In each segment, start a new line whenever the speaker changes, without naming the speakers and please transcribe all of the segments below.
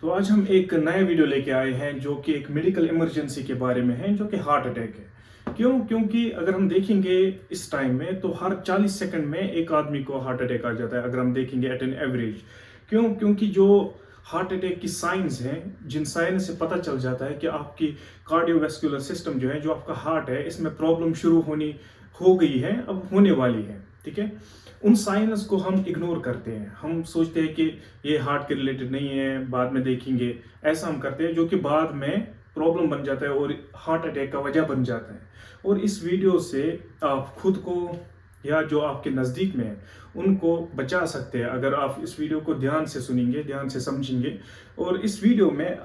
तो आज हम एक नया वीडियो लेके आए हैं जो कि एक मेडिकल इमरजेंसी के बारे में है, जो कि हार्ट अटैक है। क्योंकि अगर हम देखेंगे इस टाइम में तो हर 40 सेकंड में एक आदमी को हार्ट अटैक आ जाता है, अगर हम देखेंगे एट एन एवरेज। क्योंकि जो हार्ट अटैक की साइंस हैं, जिन साइंस से पता चल जाता है कि आपकी कार्डियोवैस्कुलर सिस्टम जो है, जो आपका हार्ट है, इसमें प्रॉब्लम शुरू हो गई है, अब होने वाली है। ठीक है, उन साइंस को हम इग्नोर करते हैं। हम सोचते हैं कि ये हार्ट के रिलेटेड नहीं है, बाद में देखेंगे, ऐसा हम करते हैं, जो कि बाद में प्रॉब्लम बन जाता है और हार्ट अटैक का वजह बन जाता है। और इस वीडियो से आप खुद को या जो आपके नज़दीक में है उनको बचा सकते हैं, अगर आप इस वीडियो को ध्यान से सुनेंगे, ध्यान से समझेंगे। और इस वीडियो में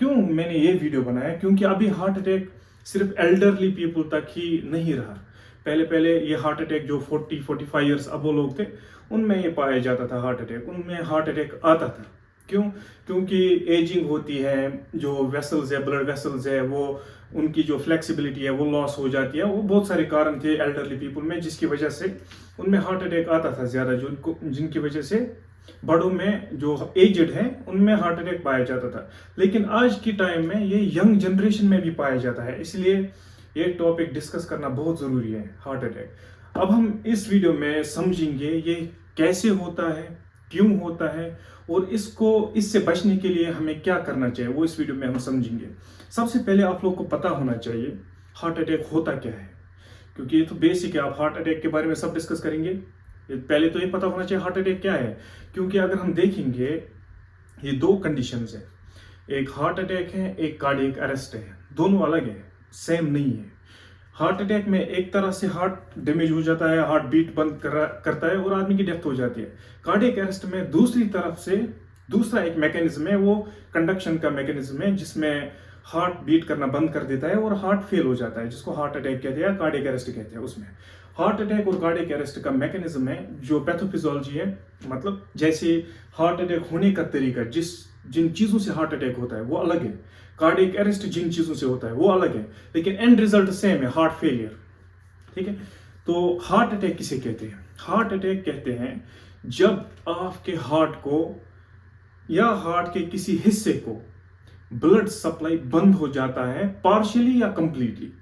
मैंने ये वीडियो बनाया, क्योंकि अभी हार्ट अटैक सिर्फ एल्डरली पीपल तक ही नहीं रहा। पहले ये हार्ट अटैक जो 40-45 ईयर्स अब वो लोग थे, उनमें ये पाया जाता था हार्ट अटैक, उनमें हार्ट अटैक आता था। क्योंकि एजिंग होती है, जो वेसल्स है, ब्लड वेसल्स है, वो उनकी जो फ्लेक्सिबिलिटी है वो लॉस हो जाती है। वो बहुत सारे कारण थे एल्डरली पीपल में, जिसकी वजह से उनमें हार्ट अटैक आता था ज़्यादा, जिनकी वजह से बड़ों में जो एजड है उनमें हार्ट अटैक पाया जाता था। लेकिन आज की टाइम में ये यंग जनरेशन में भी पाया जाता है, इसलिए ये टॉपिक डिस्कस करना बहुत ज़रूरी है, हार्ट अटैक। अब हम इस वीडियो में समझेंगे ये कैसे होता है, क्यों होता है, और इससे बचने के लिए हमें क्या करना चाहिए, वो इस वीडियो में हम समझेंगे। सबसे पहले आप लोग को पता होना चाहिए हार्ट अटैक होता क्या है, क्योंकि ये तो बेसिक है। आप हार्ट अटैक के बारे में सब डिस्कस करेंगे, पहले तो ये पता होना चाहिए हार्ट अटैक क्या है। क्योंकि अगर हम देखेंगे, ये दो कंडीशंस है, एक हार्ट अटैक है, एक कार्डियक अरेस्ट है, दोनों अलग है, सेम नहीं है। हार्ट अटैक में एक तरह से हार्ट डैमेज हो जाता है, हार्ट बीट बंद करता है और आदमी की डेथ हो जाती है। कार्डियक अरेस्ट में दूसरी तरफ से दूसरा एक मैकेनिज्म है, वो कंडक्शन का मैकेनिज्म है, जिसमें हार्ट बीट करना बंद कर देता है और हार्ट फेल हो जाता है, जिसको हार्ट अटैक कहते हैं या कार्डियक अरेस्ट कहते हैं। उसमें हार्ट अटैक और कार्डियक अरेस्ट का मैकेनिज्म है, जो पैथोफिजियोलॉजी है, मतलब जैसे हार्ट अटैक होने का तरीका, जिन चीजों से हार्ट अटैक होता है वो अलग है, कार्डियक अरेस्ट जिन चीजों से होता है वो अलग है, लेकिन एंड रिजल्ट सेम है, हार्ट फेलियर। ठीक है, तो हार्ट अटैक किसे कहते हैं? हार्ट अटैक कहते हैं जब आपके हार्ट को या हार्ट के किसी हिस्से को ब्लड सप्लाई बंद हो जाता है, पार्शियली या कंप्लीटली।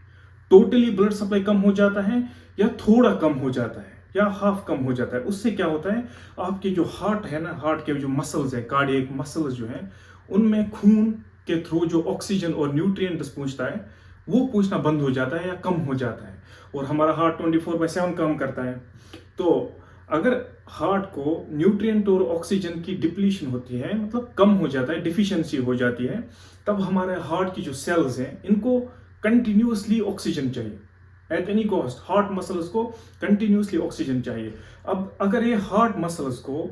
टोटली ब्लड सप्लाई कम हो जाता है, या थोड़ा कम हो जाता है, या हाफ कम हो जाता है। उससे क्या होता है, आपके जो हार्ट है ना, हार्ट के जो मसल्स है, कार्डियक मसल्स जो हैं, उनमें खून के थ्रू जो ऑक्सीजन और न्यूट्रिएंट्स पहुंचता है, वो पहुंचना बंद हो जाता है या कम हो जाता है। और हमारा हार्ट 24/7 काम करता है। तो अगर हार्ट को न्यूट्रिएंट और ऑक्सीजन की डिप्लीशन होती है, मतलब कम हो जाता है, डिफिशियंसी हो जाती है, तब हमारे हार्ट की जो सेल्स हैं, इनको कंटिन्यूअसली ऑक्सीजन चाहिए, at any cost. Heart muscles को कंटिन्यूअसली ऑक्सीजन चाहिए। अब अगर ये हार्ट मसल्स को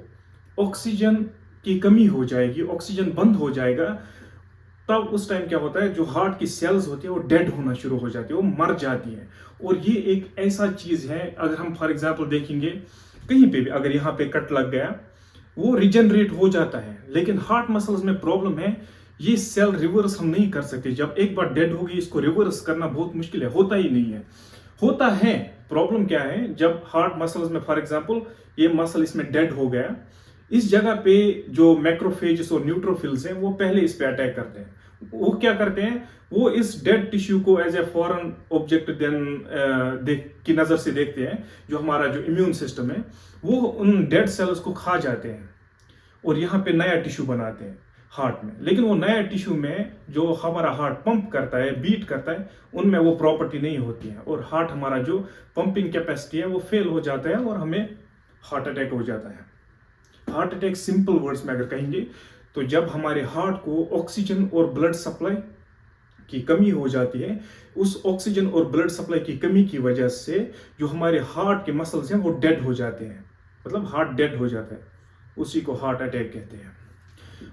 ऑक्सीजन की कमी हो जाएगी, ऑक्सीजन बंद हो जाएगा, तब उस टाइम क्या होता है, जो हार्ट की सेल्स होती है वो डेड होना शुरू हो जाती है, वो मर जाती है। और ये एक ऐसा चीज है, अगर हम फॉर एग्जांपल देखेंगे, कहीं पे भी अगर यहाँ पे कट लग गया, वो रिजनरेट हो जाता है। लेकिन हार्ट मसल्स में प्रॉब्लम है, ये सेल रिवर्स हम नहीं कर सकते। जब एक बार डेड होगी, इसको रिवर्स करना बहुत मुश्किल है, होता ही नहीं है। होता है, प्रॉब्लम क्या है, जब हार्ट मसल्स में फॉर एग्जांपल ये मसल इसमें डेड हो गया, इस जगह पे जो मैक्रोफेजेस और न्यूट्रोफिल्स हैं, वो पहले इस पे अटैक करते हैं। वो क्या करते हैं, वो इस डेड टिश्यू को एज ए फॉरेन ऑब्जेक्ट की नजर से देखते हैं। जो हमारा जो इम्यून सिस्टम है, वो उन डेड सेल्स को खा जाते हैं और यहाँ पे नया टिश्यू बनाते हैं हार्ट में। लेकिन वो नया टिश्यू में जो हमारा हार्ट पंप करता है, बीट करता है, उनमें वो प्रॉपर्टी नहीं होती है, और हार्ट हमारा जो पंपिंग कैपेसिटी है वो फेल हो जाता है और हमें हार्ट अटैक हो जाता है। हार्ट अटैक सिंपल वर्ड्स में अगर कहेंगे तो जब हमारे हार्ट को ऑक्सीजन और ब्लड सप्लाई की कमी हो जाती है, उस ऑक्सीजन और ब्लड सप्लाई की कमी की वजह से जो हमारे हार्ट के मसल्स हैं वो डेड हो जाते हैं, मतलब हार्ट डेड हो जाता है, उसी को हार्ट अटैक कहते हैं।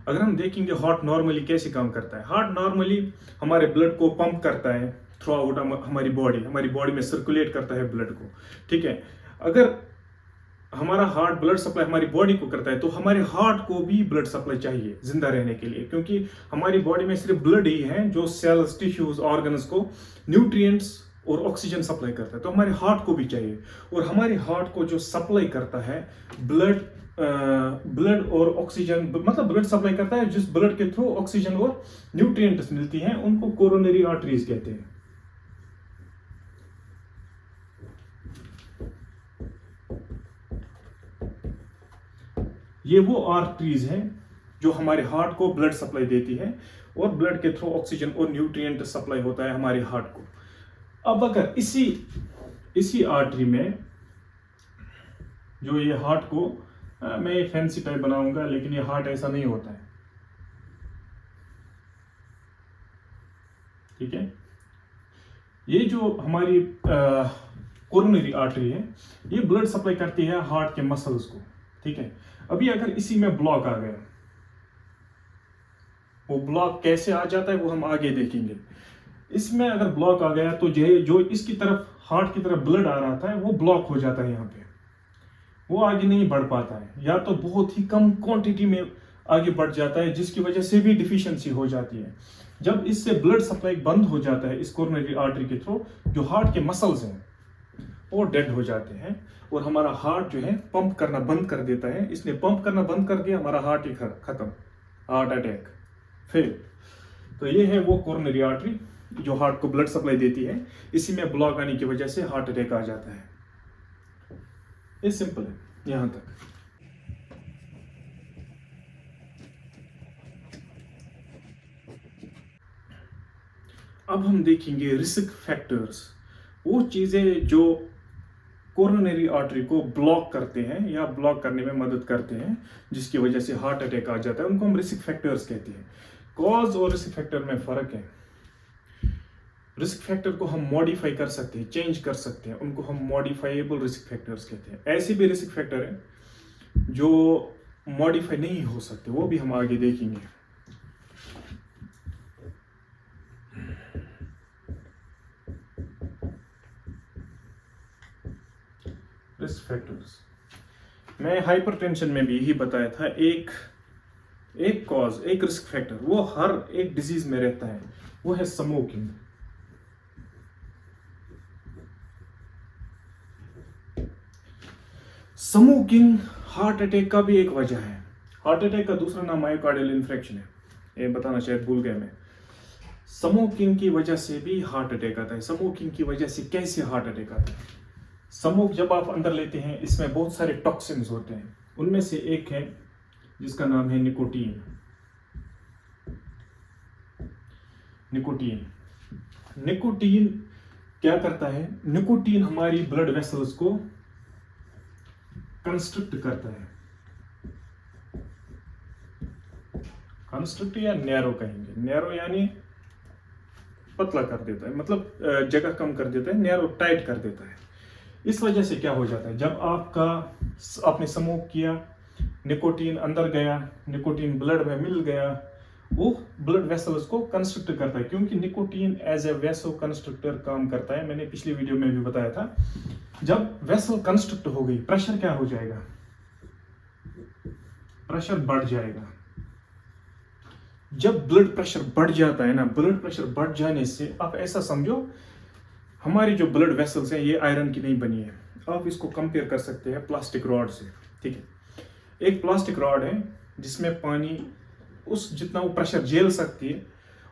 अगर हम देखेंगे हार्ट नॉर्मली कैसे काम करता है, हार्ट नॉर्मली हमारे ब्लड को पंप करता है थ्रू आउट हमारी बॉडी में सर्कुलेट करता है ब्लड को। ठीक है, अगर हमारा हार्ट ब्लड सप्लाई हमारी बॉडी को करता है, तो हमारे हार्ट को भी ब्लड सप्लाई चाहिए जिंदा रहने के लिए, क्योंकि हमारी बॉडी में सिर्फ ब्लड ही है जो सेल्स, टिश्यूज, ऑर्गन्स को न्यूट्रिएंट्स और ऑक्सीजन सप्लाई करता है। तो हमारे हार्ट को भी चाहिए, और हमारे हार्ट को जो सप्लाई करता है ब्लड ब्लड और ऑक्सीजन, मतलब ब्लड सप्लाई करता है, जिस ब्लड के थ्रू ऑक्सीजन और न्यूट्रिएंट्स मिलती हैं, उनको कोरोनरी आर्टरीज कहते हैं। ये वो आर्टरीज हैं जो हमारे हार्ट को ब्लड सप्लाई देती है और ब्लड के थ्रू ऑक्सीजन और न्यूट्रिएंट सप्लाई होता है हमारे हार्ट को। अब अगर इसी आर्टरी में जो ये हार्ट को मैं ये फैंसी टाइप बनाऊंगा, लेकिन ये हार्ट ऐसा नहीं होता है, ठीक है। ये जो हमारी कोरोनरी आर्टरी है, ये ब्लड सप्लाई करती है हार्ट के मसल्स को, ठीक है। अभी अगर इसी में ब्लॉक आ गया, वो ब्लॉक कैसे आ जाता है वो हम आगे देखेंगे। इसमें अगर ब्लॉक आ गया तो जो इसकी तरफ, हार्ट की तरफ ब्लड आ रहा था, वो ब्लॉक हो जाता है, यहाँ पे वो आगे नहीं बढ़ पाता है, या तो बहुत ही कम क्वांटिटी में आगे बढ़ जाता है, जिसकी वजह से भी डिफिशियंसी हो जाती है। जब इससे ब्लड सप्लाई बंद हो जाता है इस कोरोनरी आर्टरी के थ्रू, जो हार्ट के मसल्स हैं वो डेड हो जाते हैं और हमारा हार्ट जो है पंप करना बंद कर देता है। इसने पंप करना बंद कर दिया, हमारा हार्ट ही खत्म, हार्ट अटैक, फेल। तो ये है वो कोरोनरी आर्टरी जो हार्ट को ब्लड सप्लाई देती है। इसी में ब्लॉक आने की वजह से हार्ट अटैक आ जाता है। ये सिंपल है यहां तक। अब हम देखेंगे रिस्क फैक्टर्स, वो चीजें जो कोरोनरी आर्टरी को ब्लॉक करते हैं या ब्लॉक करने में मदद करते हैं, जिसकी वजह से हार्ट अटैक आ जाता है, उनको हम रिस्क फैक्टर्स कहते हैं। कॉज और रिस्क फैक्टर में फर्क है। रिस्क फैक्टर को हम मॉडिफाई कर सकते हैं, चेंज कर सकते हैं, उनको हम मॉडिफाइएबल रिस्क फैक्टर्स कहते हैं। ऐसे भी रिस्क फैक्टर हैं जो मॉडिफाई नहीं हो सकते, वो भी हम आगे देखेंगे। रिस्क फैक्टर्स मैं हाइपरटेंशन में भी यही बताया था, एक कॉज, एक रिस्क फैक्टर वो हर एक डिजीज में रहता है, वो है स्मोकिंग। स्मोकिंग हार्ट अटैक का भी एक वजह है। हार्ट अटैक का दूसरा नाम मायोकार्डियल इन्फ्रेक्शन है, ये बताना शायद भूल गया मैं। स्मोकिंग की वजह से भी हार्ट अटैक आता है। स्मोकिंग की वजह से कैसे हार्ट अटैक आता है? स्मोक जब आप अंदर लेते हैं, इसमें बहुत सारे टॉक्सिन्स होते हैं, उनमें से एक है जिसका नाम है निकोटीन। निकोटीन क्या करता है? निकोटीन हमारी ब्लड वेसल्स को कंस्ट्रिक्ट करता है, कंस्ट्रिक्ट या नैरो कहेंगे, नैरो यानी पतला कर देता है, मतलब जगह कम कर देता है, नैरो टाइट कर देता है। इस वजह से क्या हो जाता है, जब आपने स्मोक किया, निकोटीन अंदर गया, निकोटीन ब्लड में मिल गया, वो ब्लड वेसल्स को कंस्ट्रिक्ट करता है, क्योंकि nicotine as a vasoconstrictor काम करता है। मैंने पिछली वीडियो में भी बताया था। जब वेसल कंस्ट्रक्ट हो गई, प्रेशर क्या हो जाएगा? प्रेशर बढ़ जाएगा। जब ब्लड प्रेशर बढ़ जाता है ना, ब्लड प्रेशर बढ़ जाने से आप ऐसा समझो, हमारी जो ब्लड वेसल्स हैं ये आयरन की नहीं बनी है। आप इसको कंपेयर कर सकते हैं प्लास्टिक रॉड से, ठीक है। एक प्लास्टिक रॉड है जिसमें पानी उस जितना वो प्रेशर झेल सकती है,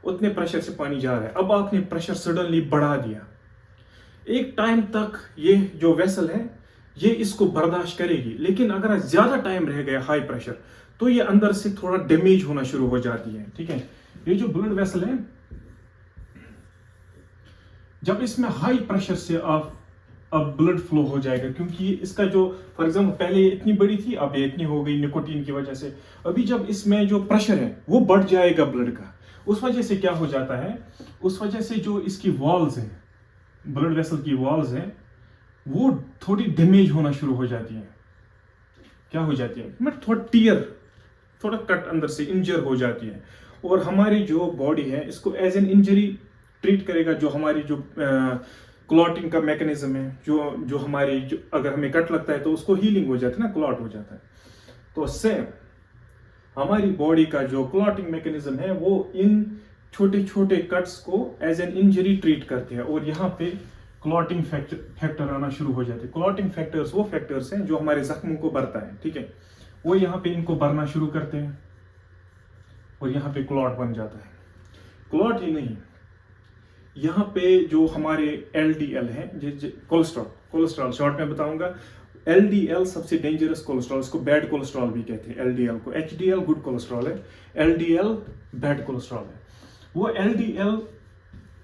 उतने प्रेशर से पानी जा रहा है। अब आपने प्रेशर सडनली बढ़ा दिया, एक टाइम तक ये जो वेसल है ये इसको बर्दाश्त करेगी, लेकिन अगर ज्यादा टाइम रह गया हाई प्रेशर, तो ये अंदर से थोड़ा डैमेज होना शुरू हो जाती है, ठीक है। ये जो ब्लड वेसल है, जब इसमें हाई प्रेशर से अब ब्लड फ्लो हो जाएगा, क्योंकि इसका जो फॉर एग्जांपल पहले ये इतनी बड़ी थी, अब ये इतनी हो गई निकोटीन की वजह से। अभी जब इसमें जो प्रेशर है वो बढ़ जाएगा ब्लड का, उस वजह से क्या हो जाता है, उस वजह से जो इसकी वॉल्स हैं, ब्लड वेसल की वॉल्स हैं, वो थोड़ी डैमेज होना शुरू हो जाती है। क्या हो जाती है? मतलब थोड़ा टीयर, थोड़ा कट अंदर से इंजर हो जाती है। और हमारी जो बॉडी है इसको एज एन इंजरी ट्रीट करेगा। जो हमारी जो क्लॉटिंग का मैकेनिज्म है, जो हमारी जो अगर हमें कट लगता है तो उसको हीलिंग हो जाती है ना, क्लॉट हो जाता है। तो सेम हमारी बॉडी का जो क्लॉटिंग मैकेनिज्म है वो इन छोटे छोटे कट्स को एज एन इंजरी ट्रीट करते हैं, और यहाँ पे क्लॉटिंग फैक्टर आना शुरू हो जाते हैं। क्लॉटिंग फैक्टर्स वो फैक्टर्स हैं जो हमारे जख्मों को भरता है, ठीक है। वो यहाँ पे इनको भरना शुरू करते हैं और यहाँ पे क्लॉट बन जाता है। क्लॉट ही नहीं, यहाँ पे जो हमारे LDL है, कोलेस्ट्रॉल शॉर्ट में बताऊंगा। LDL सबसे डेंजरस कोलेस्ट्रॉल, इसको बैड कोलेस्ट्रॉल भी कहते हैं। LDL को HDL गुड कोलेस्ट्रॉल है, LDL बैड कोलेस्ट्रॉल है। वो LDL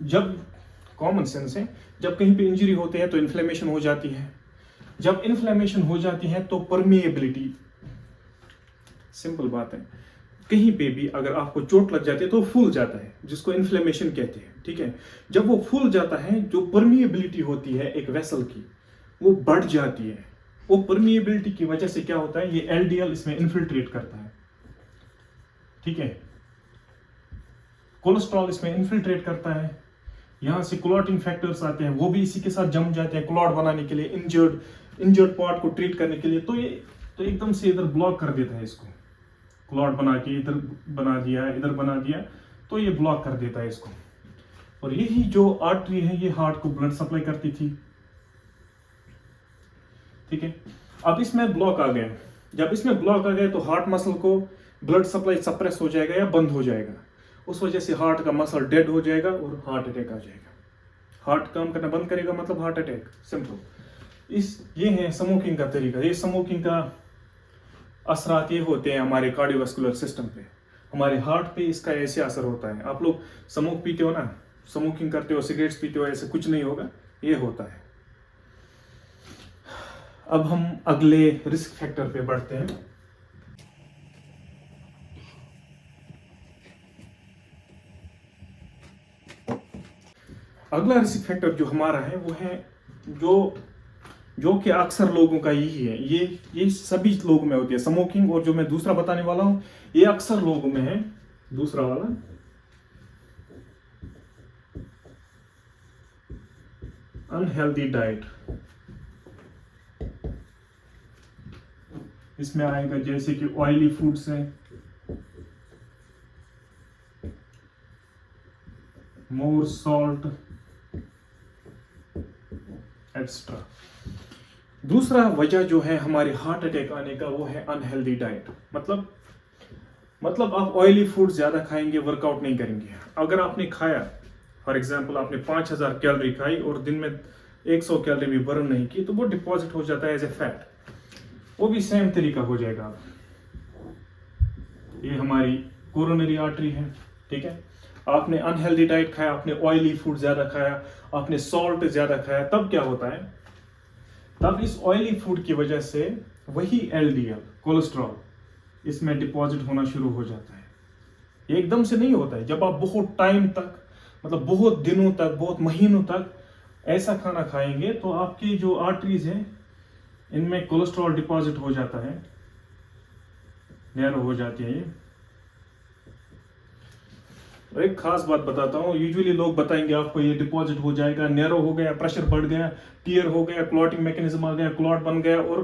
जब कॉमन सेंस है, जब कहीं पे इंजरी होते हैं तो इन्फ्लेमेशन हो जाती है। जब इन्फ्लेमेशन हो जाती है तो परमिएबिलिटी, सिंपल बात है, कहीं पे भी अगर आपको चोट लग जाती है तो फूल जाता है, जिसको इन्फ्लेमेशन कहते हैं। ठीक है, जब वो फूल जाता है, जो परमिएबिलिटी होती है एक वेसल की, वो बढ़ जाती है। वो परमिएबिलिटी की वजह से क्या होता है, ये LDL इसमें इन्फिल्ट्रेट करता है। ठीक है, कोलेस्ट्रॉल इसमें इन्फिल्ट्रेट करता है, यहां से क्लॉटिंग फैक्टर्स आते हैं, वो भी इसी के साथ जम जाते हैं क्लॉट बनाने के लिए, इंजर्ड पार्ट को ट्रीट करने के लिए। तो ये तो एकदम से इधर ब्लॉक कर देता है इसको, क्लॉट बना के इधर बना दिया, इधर बना दिया, तो ये ब्लॉक कर देता है इसको। और यही जो आर्टरी है, ये हार्ट को ब्लड सप्लाई करती थी। ठीक है, अब इसमें ब्लॉक आ गया। जब इसमें ब्लॉक आ गया तो हार्ट मसल को ब्लड सप्लाई सप्रेस हो जाएगा या बंद हो जाएगा। उस वजह से हार्ट का मसल डेड हो जाएगा और हार्ट अटैक आ जाएगा। हार्ट काम करना बंद करेगा मतलब हार्ट अटैक, सिंपल। ये है स्मोकिंग का तरीका। ये स्मोकिंग का असरात ये होते हैं हमारे कार्डियोवास्कुलर सिस्टम पे, हमारे हार्ट पे इसका ऐसे असर होता है। आप लोग स्मोक पीते हो ना, स्मोकिंग करते हो, सिगरेट्स पीते हो, ऐसे कुछ नहीं होगा, ये होता है। अब हम अगले रिस्क फैक्टर पे बढ़ते हैं। अगला रिस्क फैक्टर जो हमारा है वो है जो कि अक्सर लोगों का यही है, ये सभी लोगों में होती है स्मोकिंग। और जो मैं दूसरा बताने वाला हूं, ये अक्सर लोगों में है, दूसरा वाला, अनहेल्दी डाइट। इसमें आएगा जैसे कि ऑयली फूड्स हैं, मोर सॉल्ट एक्स्ट्रा। दूसरा वजह जो है हमारे हार्ट अटैक आने का, वो है अनहेल्दी डाइट। मतलब आप ऑयली फूड ज्यादा खाएंगे, वर्कआउट नहीं करेंगे। अगर आपने खाया, फॉर एग्जांपल आपने 5000 कैलोरी खाई और दिन में 100 कैलोरी भी बर्न नहीं की, तो वो डिपॉजिट हो जाता है एज ए फैट। वो भी सेम तरीका हो जाएगा। ये हमारी कोरोनरी आर्टरी है। ठीक है, आपने अनहेल्दी डाइट खाया, आपने ऑयली फूड ज्यादा खाया, आपने सॉल्ट ज्यादा खाया, तब क्या होता है, तब इस ऑयली फूड की वजह से वही LDL कोलेस्ट्रॉल इसमें डिपॉजिट होना शुरू हो जाता है। ये एकदम से नहीं होता है। जब आप बहुत टाइम तक, मतलब बहुत दिनों तक, बहुत महीनों तक ऐसा खाना खाएंगे, तो आपकी जो आर्टरीज हैं इनमें कोलेस्ट्रॉल डिपॉजिट हो जाता है, नैरो हो जाती है। और एक खास बात बताता हूँ, यूजुअली लोग बताएंगे आपको ये डिपॉजिट हो जाएगा, नैरो हो गया, प्रेशर बढ़ गया, टीयर हो गया, क्लॉटिंग मैकेनिज्म आ गया, क्लॉट बन गया और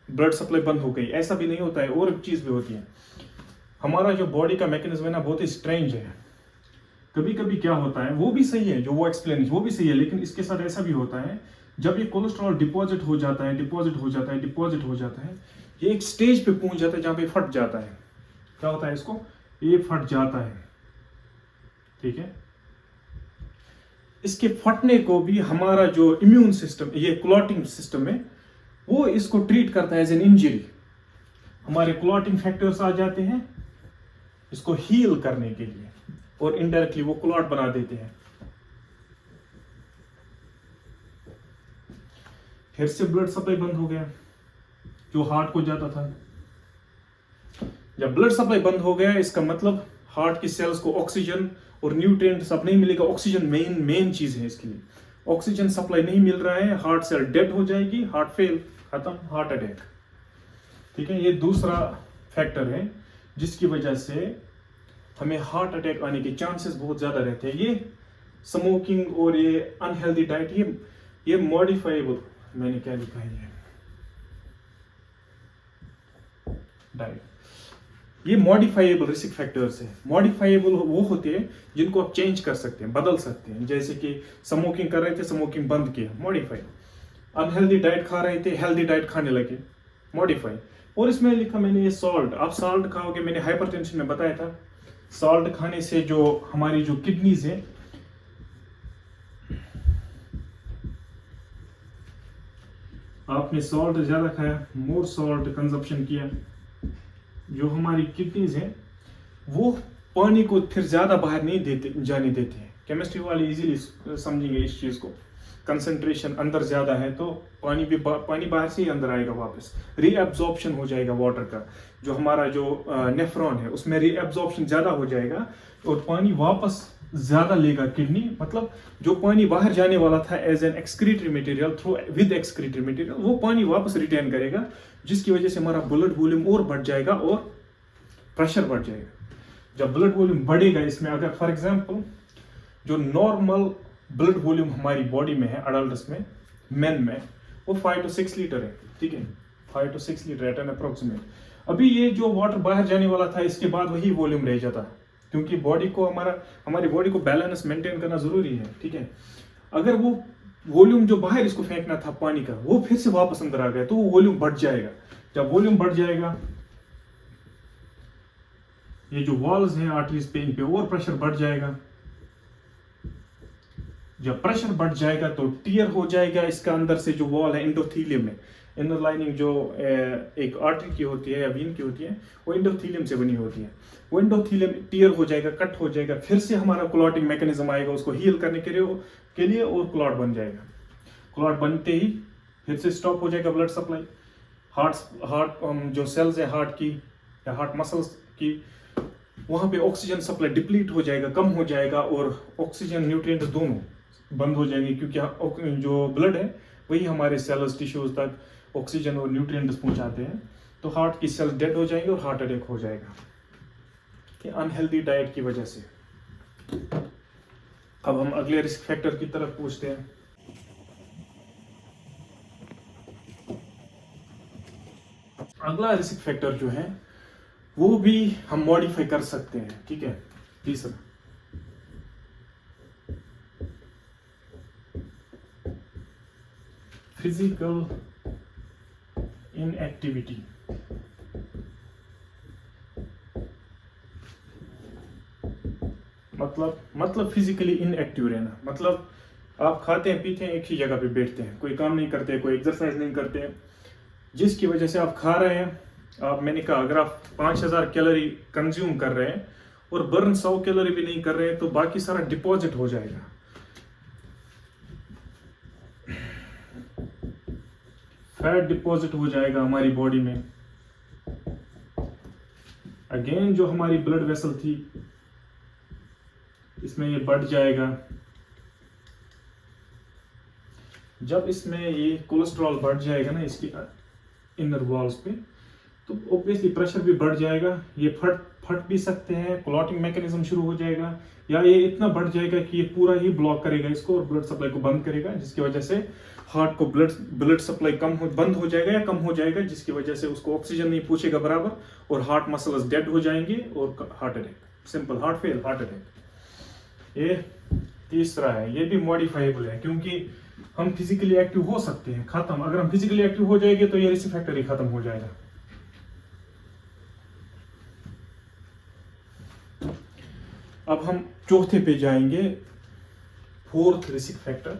ब्लड सप्लाई बंद हो गई। ऐसा भी नहीं होता है, और एक चीज भी होती है। हमारा जो बॉडी का मैकेनिज्म है ना, बहुत ही स्ट्रेंज है। कभी कभी क्या होता है, वो भी सही है, जो वो एक्सप्लेन वो भी सही है, लेकिन इसके साथ ऐसा भी होता है, जब ये कोलेस्ट्रॉल डिपॉजिट हो जाता है, ये एक स्टेज पे पहुंच जाता है जहां पे फट जाता है। क्या होता है इसको, ये फट जाता है। ठीक है, इसके फटने को भी हमारा जो इम्यून सिस्टम, ये क्लॉटिंग सिस्टम है, वो इसको ट्रीट करता है एज एन इंजरी। हमारे क्लॉटिंग फैक्टर्स आ जाते हैं इसको हील करने के लिए, और इनडायरेक्टली वो क्लॉट बना देते हैं। फिर से ब्लड सप्लाई बंद हो गया जो हार्ट को जाता था। जब ब्लड सप्लाई बंद हो गया, इसका मतलब हार्ट की सेल्स को ऑक्सीजन और न्यूट्रिएंट सब नहीं मिलेगा। ऑक्सीजन मेन चीज है इसके लिए। ऑक्सीजन सप्लाई नहीं मिल रहा है, हार्ट सेल डेड हो जाएगी, हार्ट फेल, खत्म, हार्ट अटैक। ठीक है, ये दूसरा फैक्टर है जिसकी वजह से हमें हार्ट अटैक आने के चांसेस बहुत ज्यादा रहते हैं। ये स्मोकिंग और ये अनहेल्दी डाइट, ये मॉडिफाइबल, मैंने क्या लिखा है, ये डाइट, ये मॉडिफाइबल रिस्क फैक्टर्स है। मॉडिफाइबल वो होते हैं जिनको आप चेंज कर सकते हैं, बदल सकते हैं। जैसे कि स्मोकिंग कर रहे थे, स्मोकिंग बंद किया, मॉडिफाई। अनहेल्दी डाइट खा रहे थे, हेल्दी डाइट खाने लगे, मॉडिफाई। और इसमें लिखा मैंने ये सॉल्ट, आप सॉल्ट खाओगे, मैंने हाइपरटेंशन में बताया था सॉल्ट खाने से जो हमारी जो किडनीज है, आपने सॉल्ट ज्यादा खाया, मोर सॉल्ट कंजप्शन किया, जो हमारी किडनीज है वो पानी को फिर ज्यादा बाहर नहीं देते जाने देते हैं। केमिस्ट्री वाले इजीली समझेंगे इस चीज को। कंसंट्रेशन अंदर ज्यादा है तो पानी बाहर से ही अंदर आएगा, वापस रीएब्जॉर्प्शन हो जाएगा वाटर का। जो हमारा जो नेफ्रॉन है उसमें रीएब्जॉर्प्शन ज्यादा हो जाएगा और पानी वापस ज्यादा लेगा किडनी, मतलब जो पानी बाहर जाने वाला था as an excretory material through with excretory material, वो पानी वापस रिटेन करेगा, जिसकी वजह से हमारा ब्लड वॉल्यूम और बढ़ जाएगा और प्रेशर बढ़ जाएगा। जब ब्लड वॉल्यूम बढ़ेगा इसमें, अगर फॉर एग्जांपल जो नॉर्मल ब्लड वॉल्यूम हमारी बॉडी में है अडल्ट्स में, मेन में, वो 5 to 6 लीटर है, ठीक है, 5 to 6 litre at N approximate. अभी ये जो वाटर बाहर जाने वाला था इसके बाद वही वॉल्यूम रह जाता, क्योंकि बॉडी को हमारी बॉडी को बैलेंस मेंटेन करना जरूरी है, ठीक है। अगर वो वॉल्यूम जो बाहर इसको फेंकना था पानी का वो फिर से वापस अंदर आ गया तो वो वॉल्यूम बढ़ जाएगा। जब वॉल्यूम बढ़ जाएगा, ये जो वॉल्स हैं आर्टरीज पे, इन पे और प्रेशर बढ़ जाएगा। जब प्रेशर बढ़ जाएगा तो टीयर हो जाएगा इसका, अंदर से जो वॉल है एंडोथेलियम में, इनर लाइनिंग जो एक आर्टरी की होती है या वीन की होती है वो एंडोथेलियम से बनी होती है। वो एंडोथेलियम टीयर हो जाएगा, कट हो जाएगा, फिर से हमारा क्लॉटिंग मैकेनिज्म आएगा उसको हील करने के लिए और क्लॉट बन जाएगा। क्लॉट बनते ही फिर से स्टॉप हो जाएगा ब्लड सप्लाई। हार्ट जो सेल्स है हार्ट की या हार्ट मसल्स की, वहां पे ऑक्सीजन सप्लाई डिप्लीट हो जाएगा, कम हो जाएगा, और ऑक्सीजन न्यूट्रिएंट्स दोनों बंद हो जाएंगे, क्योंकि जो ब्लड है वही हमारे सेल्स टिश्यूज तक ऑक्सीजन और न्यूट्रिएंट्स पहुंचाते हैं। तो हार्ट की सेल्स डेड हो जाएंगे और हार्ट अटैक हो जाएगा, अनहेल्दी डाइट की वजह से। अब हम अगले रिस्क फैक्टर की तरफ पूछते हैं। अगला रिस्क फैक्टर जो है वो भी हम मॉडिफाई कर सकते हैं, ठीक है। तीसरा, फिजिकल इनएक्टिविटी। मतलब फिजिकली इनएक्टिव रहना, मतलब आप खाते हैं पीते हैं एक ही जगह पे बैठते हैं, कोई काम नहीं करते, कोई एक्सरसाइज नहीं करते हैं, जिसकी वजह से आप खा रहे हैं। मैंने कहा अगर आप 5000 कैलोरी कंज्यूम कर रहे हैं और बर्न 100 कैलोरी भी नहीं कर रहे हैं तो बाकी सारा डिपॉजिट हो जाएगा। फैट डिपॉजिट हो जाएगा हमारी बॉडी में। अगेन जो हमारी ब्लड वेसल थी इसमें ये बढ़ जाएगा। जब इसमें ये कोलेस्ट्रॉल बढ़ जाएगा ना इसकी इनर वॉल्स पे, तो ऑब्वियसली प्रेशर भी बढ़ जाएगा, ये फट भी सकते हैं, क्लॉटिंग मैकेनिज्म शुरू हो जाएगा, या ये इतना बढ़ जाएगा कि ये पूरा ही ब्लॉक करेगा इसको और ब्लड सप्लाई को बंद करेगा, जिसकी वजह से हार्ट को ब्लड सप्लाई बंद हो जाएगा या कम हो जाएगा, जिसकी वजह से उसको ऑक्सीजन नहीं पहुंचेगा बराबर और हार्ट मसल्स डेड हो जाएंगे और heart attack, simple heart fail, heart attack. ये तीसरा है, ये भी मॉडिफाइबल है क्योंकि हम फिजिकली एक्टिव हो सकते हैं, खत्म। अगर हम फिजिकली एक्टिव हो जाएंगे तो ये रिस्क फैक्टर ही खत्म हो जाएगा। अब हम चौथे पे जाएंगे, फोर्थ रिस्क फैक्टर,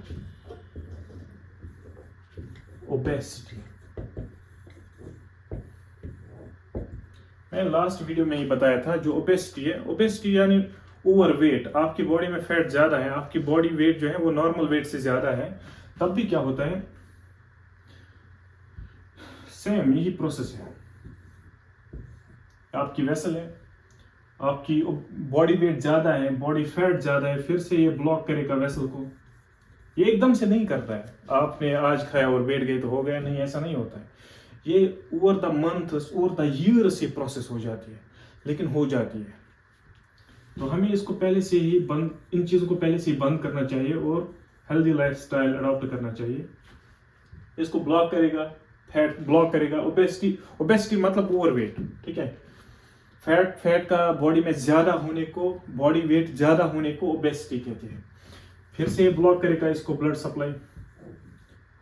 ओबेसिटी। मैं लास्ट वीडियो में ही बताया था जो ओबेसिटी है, ओबेसिटी यानी ओवरवेट, आपकी बॉडी में फैट ज्यादा है, आपकी बॉडी वेट जो है वो नॉर्मल वेट से ज्यादा है, तब भी क्या होता है, सेम यही प्रोसेस है। आपकी वेसल है, आपकी बॉडी वेट ज्यादा है, बॉडी फैट ज्यादा है, फिर से ये ब्लॉक करेगा वेसल को। ये एकदम से नहीं करता है, आपने आज खाया और बैठ गए तो हो गया, नहीं, ऐसा नहीं होता है। ये over the month over the year से प्रोसेस हो जाती है, लेकिन हो जाती है। तो हमें इसको पहले से ही इन चीजों को पहले से ही बंद करना चाहिए और हेल्दी लाइफस्टाइल अडॉप्ट करना चाहिए। इसको ब्लॉक करेगा, फैट ब्लॉक करेगा। ओबेसिटी मतलब ओवरवेट, ठीक है। फैट का बॉडी में ज्यादा होने को, बॉडी वेट ज्यादा होने को ओबेसिटी कहते हैं। फिर से ब्लॉक करेगा इसको ब्लड सप्लाई,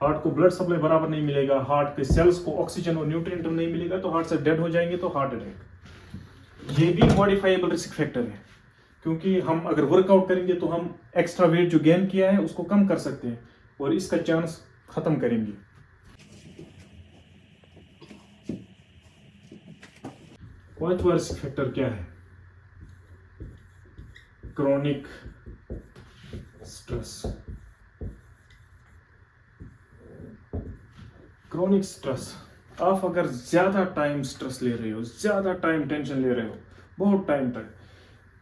हार्ट को ब्लड सप्लाई बराबर नहीं मिलेगा, हार्ट के सेल्स को ऑक्सीजन और न्यूट्रिएंट नहीं मिलेगा तो हार्ट से डेड हो जाएंगे, तो हार्ट अटैक। ये भी मॉडिफाइबल रिस्क फैक्टर है, क्योंकि हम अगर वर्कआउट करेंगे तो हम एक्स्ट्रा वेट जो गेन किया है उसको कम कर सकते हैं और इसका चांस खत्म करेंगे। पांचवा रिस्क फैक्टर क्या है? Chronic stress. क्रॉनिक स्ट्रेस, आप अगर ज्यादा टाइम स्ट्रेस ले रहे हो, ज्यादा टाइम टेंशन ले रहे हो, बहुत टाइम तक,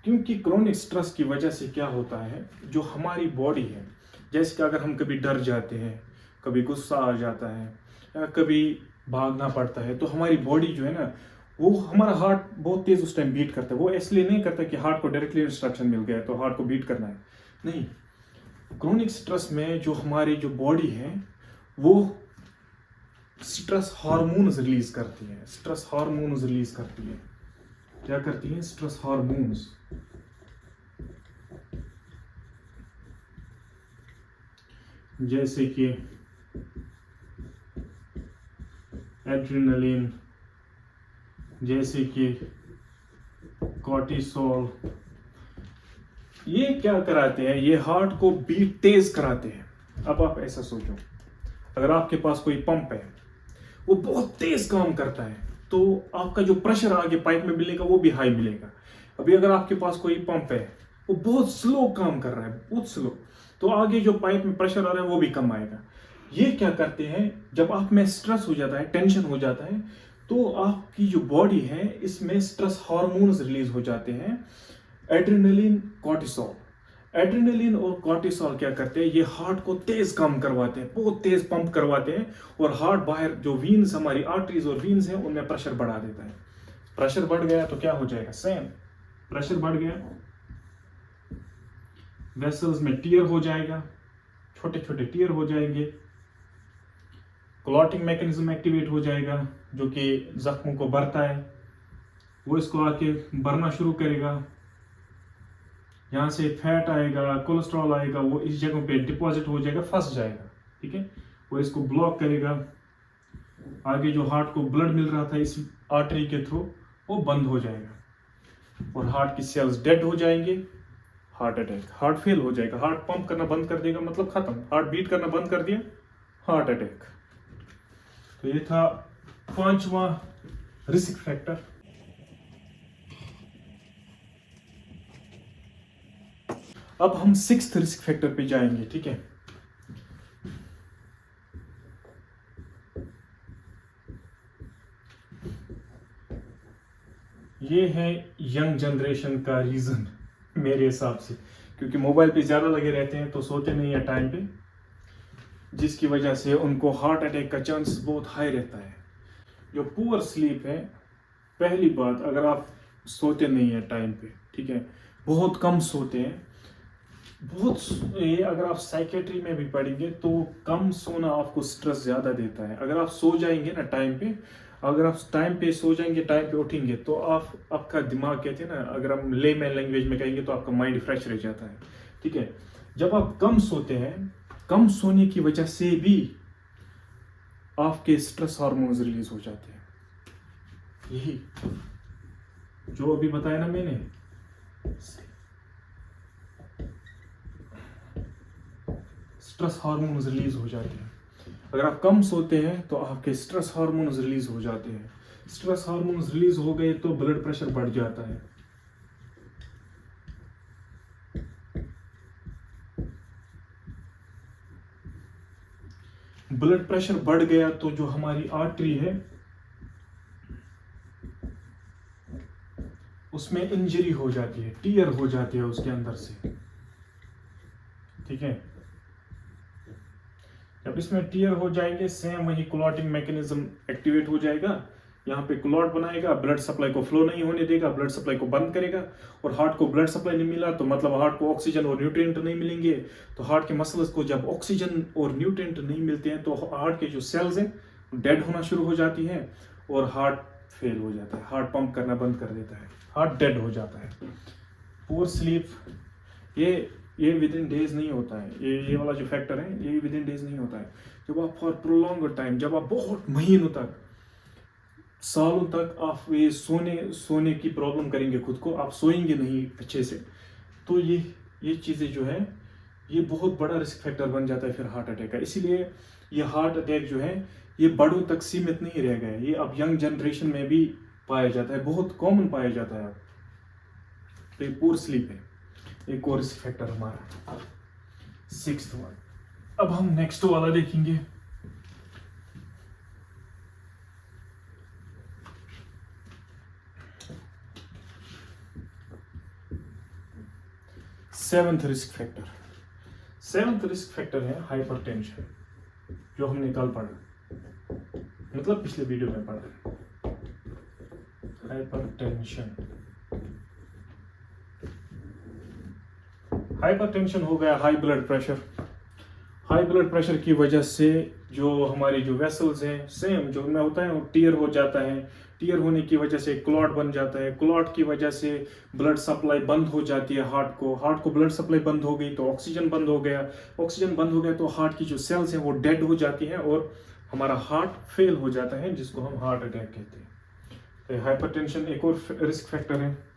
क्योंकि क्रॉनिक स्ट्रेस की वजह से क्या होता है, जो हमारी बॉडी है, जैसे कि अगर हम कभी डर जाते हैं, कभी गुस्सा आ जाता है या कभी भागना पड़ता है, तो हमारी बॉडी जो है ना, वो हमारा हार्ट बहुत तेज उस टाइम बीट करता है। वो इसलिए नहीं करता कि हार्ट को डायरेक्टली इंस्ट्रक्शन मिल गया तो हार्ट को बीट करना है, नहीं। क्रॉनिक स्ट्रेस में जो हमारी जो बॉडी है वो स्ट्रेस हार्मोन्स रिलीज करती है। स्ट्रेस हार्मोन्स रिलीज करती है। क्या करती है? Stress hormones. जैसे कि एड्रेनलिन, जैसे कि कॉर्टिसोल। ये क्या कराते हैं? ये हार्ट को बीट तेज कराते हैं। अब आप ऐसा सोचो, अगर आपके पास कोई पंप है, वो बहुत तेज काम करता है, तो आपका जो प्रेशर आगे पाइप में मिलेगा वो भी हाई मिलेगा। अभी अगर आपके पास कोई पंप है, वो बहुत स्लो काम कर रहा है, बहुत स्लो, तो आगे जो पाइप में प्रेशर आ रहा है वो भी कम आएगा। ये क्या करते हैं, जब आप में स्ट्रेस हो जाता है, टेंशन हो जाता है, तो आपकी जो बॉडी है इसमें स्ट्रेस हार्मोन्स रिलीज हो जाते हैं, एड्रेनलिन, कॉर्टिसोल। एड्रेनलिन और कॉर्टिसोल क्या करते हैं? ये हार्ट को तेज काम करवाते हैं, बहुत तेज पंप करवाते हैं, और हार्ट बाहर जो वीन्स, हमारी आर्टरीज और वीन्स हैं, उनमें प्रेशर बढ़ा देता है। प्रेशर बढ़ गया तो क्या हो जाएगा? सेम, प्रेशर बढ़ गया, वेसल्स में टीयर हो जाएगा, छोटे छोटे टीयर हो जाएंगे, क्लॉटिंग मैकेनिज्म एक्टिवेट हो जाएगा, जो कि जख्मों को भरता है, वो इसको आके भरना शुरू करेगा। यहाँ से फैट आएगा, कोलेस्ट्रॉल आएगा, वो इस जगह पे डिपॉजिट हो जाएगा, फंस जाएगा, ठीक है। वो इसको ब्लॉक करेगा, आगे जो हार्ट को ब्लड मिल रहा था इस आर्टरी के थ्रू, वो बंद हो जाएगा और हार्ट की सेल्स डेड हो जाएंगे। हार्ट अटैक, हार्ट फेल हो जाएगा, हार्ट पंप करना बंद कर देगा, मतलब खत्म, हार्ट बीट करना बंद कर दिया, हार्ट अटैक। तो ये था पांचवा रिस्क फैक्टर। अब हम सिक्स्थ रिस्क फैक्टर पे जाएंगे, ठीक है। ये है यंग जनरेशन का रीजन मेरे हिसाब से, क्योंकि मोबाइल पे ज्यादा लगे रहते हैं तो सोते नहीं है टाइम पे, जिसकी वजह से उनको हार्ट अटैक का चांस बहुत हाई रहता है। जो पुअर स्लीप है, पहली बात, अगर आप सोते नहीं है टाइम पे, ठीक है, बहुत कम सोते हैं, ये अगर आप साइकेट्री में भी पढ़ेंगे तो कम सोना आपको स्ट्रेस ज्यादा देता है। अगर आप सो जाएंगे ना टाइम पे, अगर आप टाइम पे सो जाएंगे, टाइम पे उठेंगे, तो आपका दिमाग, कहते हैं ना, अगर हम लेमैन लैंग्वेज में कहेंगे तो आपका माइंड फ्रेश रह जाता है, ठीक है। जब आप कम सोते हैं, कम सोने की वजह से भी आपके स्ट्रेस हार्मोन्स रिलीज हो जाते हैं। यही जो अभी बताया ना मैंने, स्ट्रेस हार्मोन्स रिलीज हो जाते हैं। अगर आप कम सोते हैं तो आपके स्ट्रेस हार्मोन्स रिलीज हो जाते हैं। स्ट्रेस हार्मोन्स रिलीज हो गए तो ब्लड प्रेशर बढ़ जाता है। ब्लड प्रेशर बढ़ गया तो जो हमारी आर्टरी है उसमें इंजरी हो जाती है, टीयर हो जाती है उसके अंदर से, ठीक है। जब इसमें टीयर हो जाएंगे, सेम वही क्लॉटिंग मैकेनिज्म एक्टिवेट हो जाएगा, यहाँ पे क्लॉट बनाएगा, ब्लड सप्लाई को फ्लो नहीं होने देगा, ब्लड सप्लाई को बंद करेगा, और हार्ट को ब्लड सप्लाई नहीं मिला तो मतलब हार्ट को ऑक्सीजन और न्यूट्रिएंट नहीं मिलेंगे, तो हार्ट के मसल्स को जब ऑक्सीजन और न्यूट्रिएंट नहीं मिलते हैं तो हार्ट के जो सेल्स हैं डेड होना शुरू हो जाती है और हार्ट फेल हो जाता है, हार्ट पंप करना बंद कर देता है, हार्ट डेड हो जाता है। पुअर स्लीप, ये ये विद इन डेज नहीं होता है, ये वाला जो फैक्टर है ये विद इन डेज नहीं होता है। जब आप फॉर प्रोलॉन्ग टाइम, जब आप बहुत महीनों तक, सालों तक आप ये सोने की प्रॉब्लम करेंगे खुद को, आप सोएंगे नहीं अच्छे से, तो ये चीज़ें जो है ये बहुत बड़ा रिस्क फैक्टर बन जाता है फिर हार्ट अटैक का। इसीलिए ये हार्ट अटैक जो है ये बड़ों तक सीमित नहीं रह गया है, ये अब यंग जनरेशन में भी पाया जाता है, बहुत कॉमन पाया जाता है अब। तो ये पूर स्लीप है एक और रिस्क फैक्टर हमारा, 6th वन। अब हम नेक्स्ट वाला देखेंगे, सेवंथ रिस्क फैक्टर है हाइपरटेंशन, जो हमने कल पढ़ा, मतलब पिछले वीडियो में पढ़ा। हाइपरटेंशन हो गया हाई ब्लड प्रेशर की वजह से जो हमारी जो वेसल्स हैं सेम जो उनमें होता है वो टीयर हो जाता है, टीयर होने की वजह से क्लॉट बन जाता है, क्लॉट की वजह से ब्लड सप्लाई बंद हो जाती है, हार्ट को ब्लड सप्लाई बंद हो गई तो ऑक्सीजन बंद हो गया तो हार्ट की जो सेल्स हैं वो डेड हो जाती हैं और हमारा हार्ट फेल हो जाता है, जिसको हम हार्ट अटैक कहते हैं। तो हाइपरटेंशन एक और रिस्क फैक्टर है।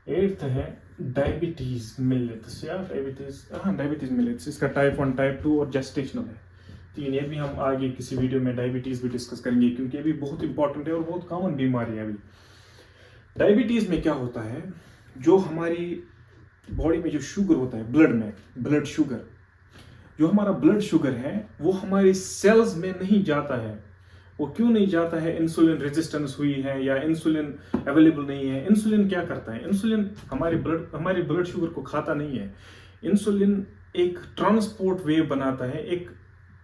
एट्थ है डायबिटीज मिलेट्स, डायबिटीज मिलेट्स, इसका टाइप 1, टाइप 2 और जेस्टेशनल है 3। ये भी हम आगे किसी वीडियो में डायबिटीज भी डिस्कस करेंगे, क्योंकि ये भी बहुत इंपॉर्टेंट है और बहुत कॉमन बीमारी है अभी। डायबिटीज में क्या होता है, जो हमारी बॉडी में जो शुगर होता है, ब्लड शुगर, जो हमारा ब्लड शुगर है वो हमारी सेल्स में नहीं जाता है। वो क्यों नहीं जाता है? इंसुलिन रेजिस्टेंस हुई है या इंसुलिन अवेलेबल नहीं है। इंसुलिन क्या करता है? इंसुलिन हमारे ब्लड शुगर को खाता नहीं है। इंसुलिन एक ट्रांसपोर्ट वेव बनाता है, एक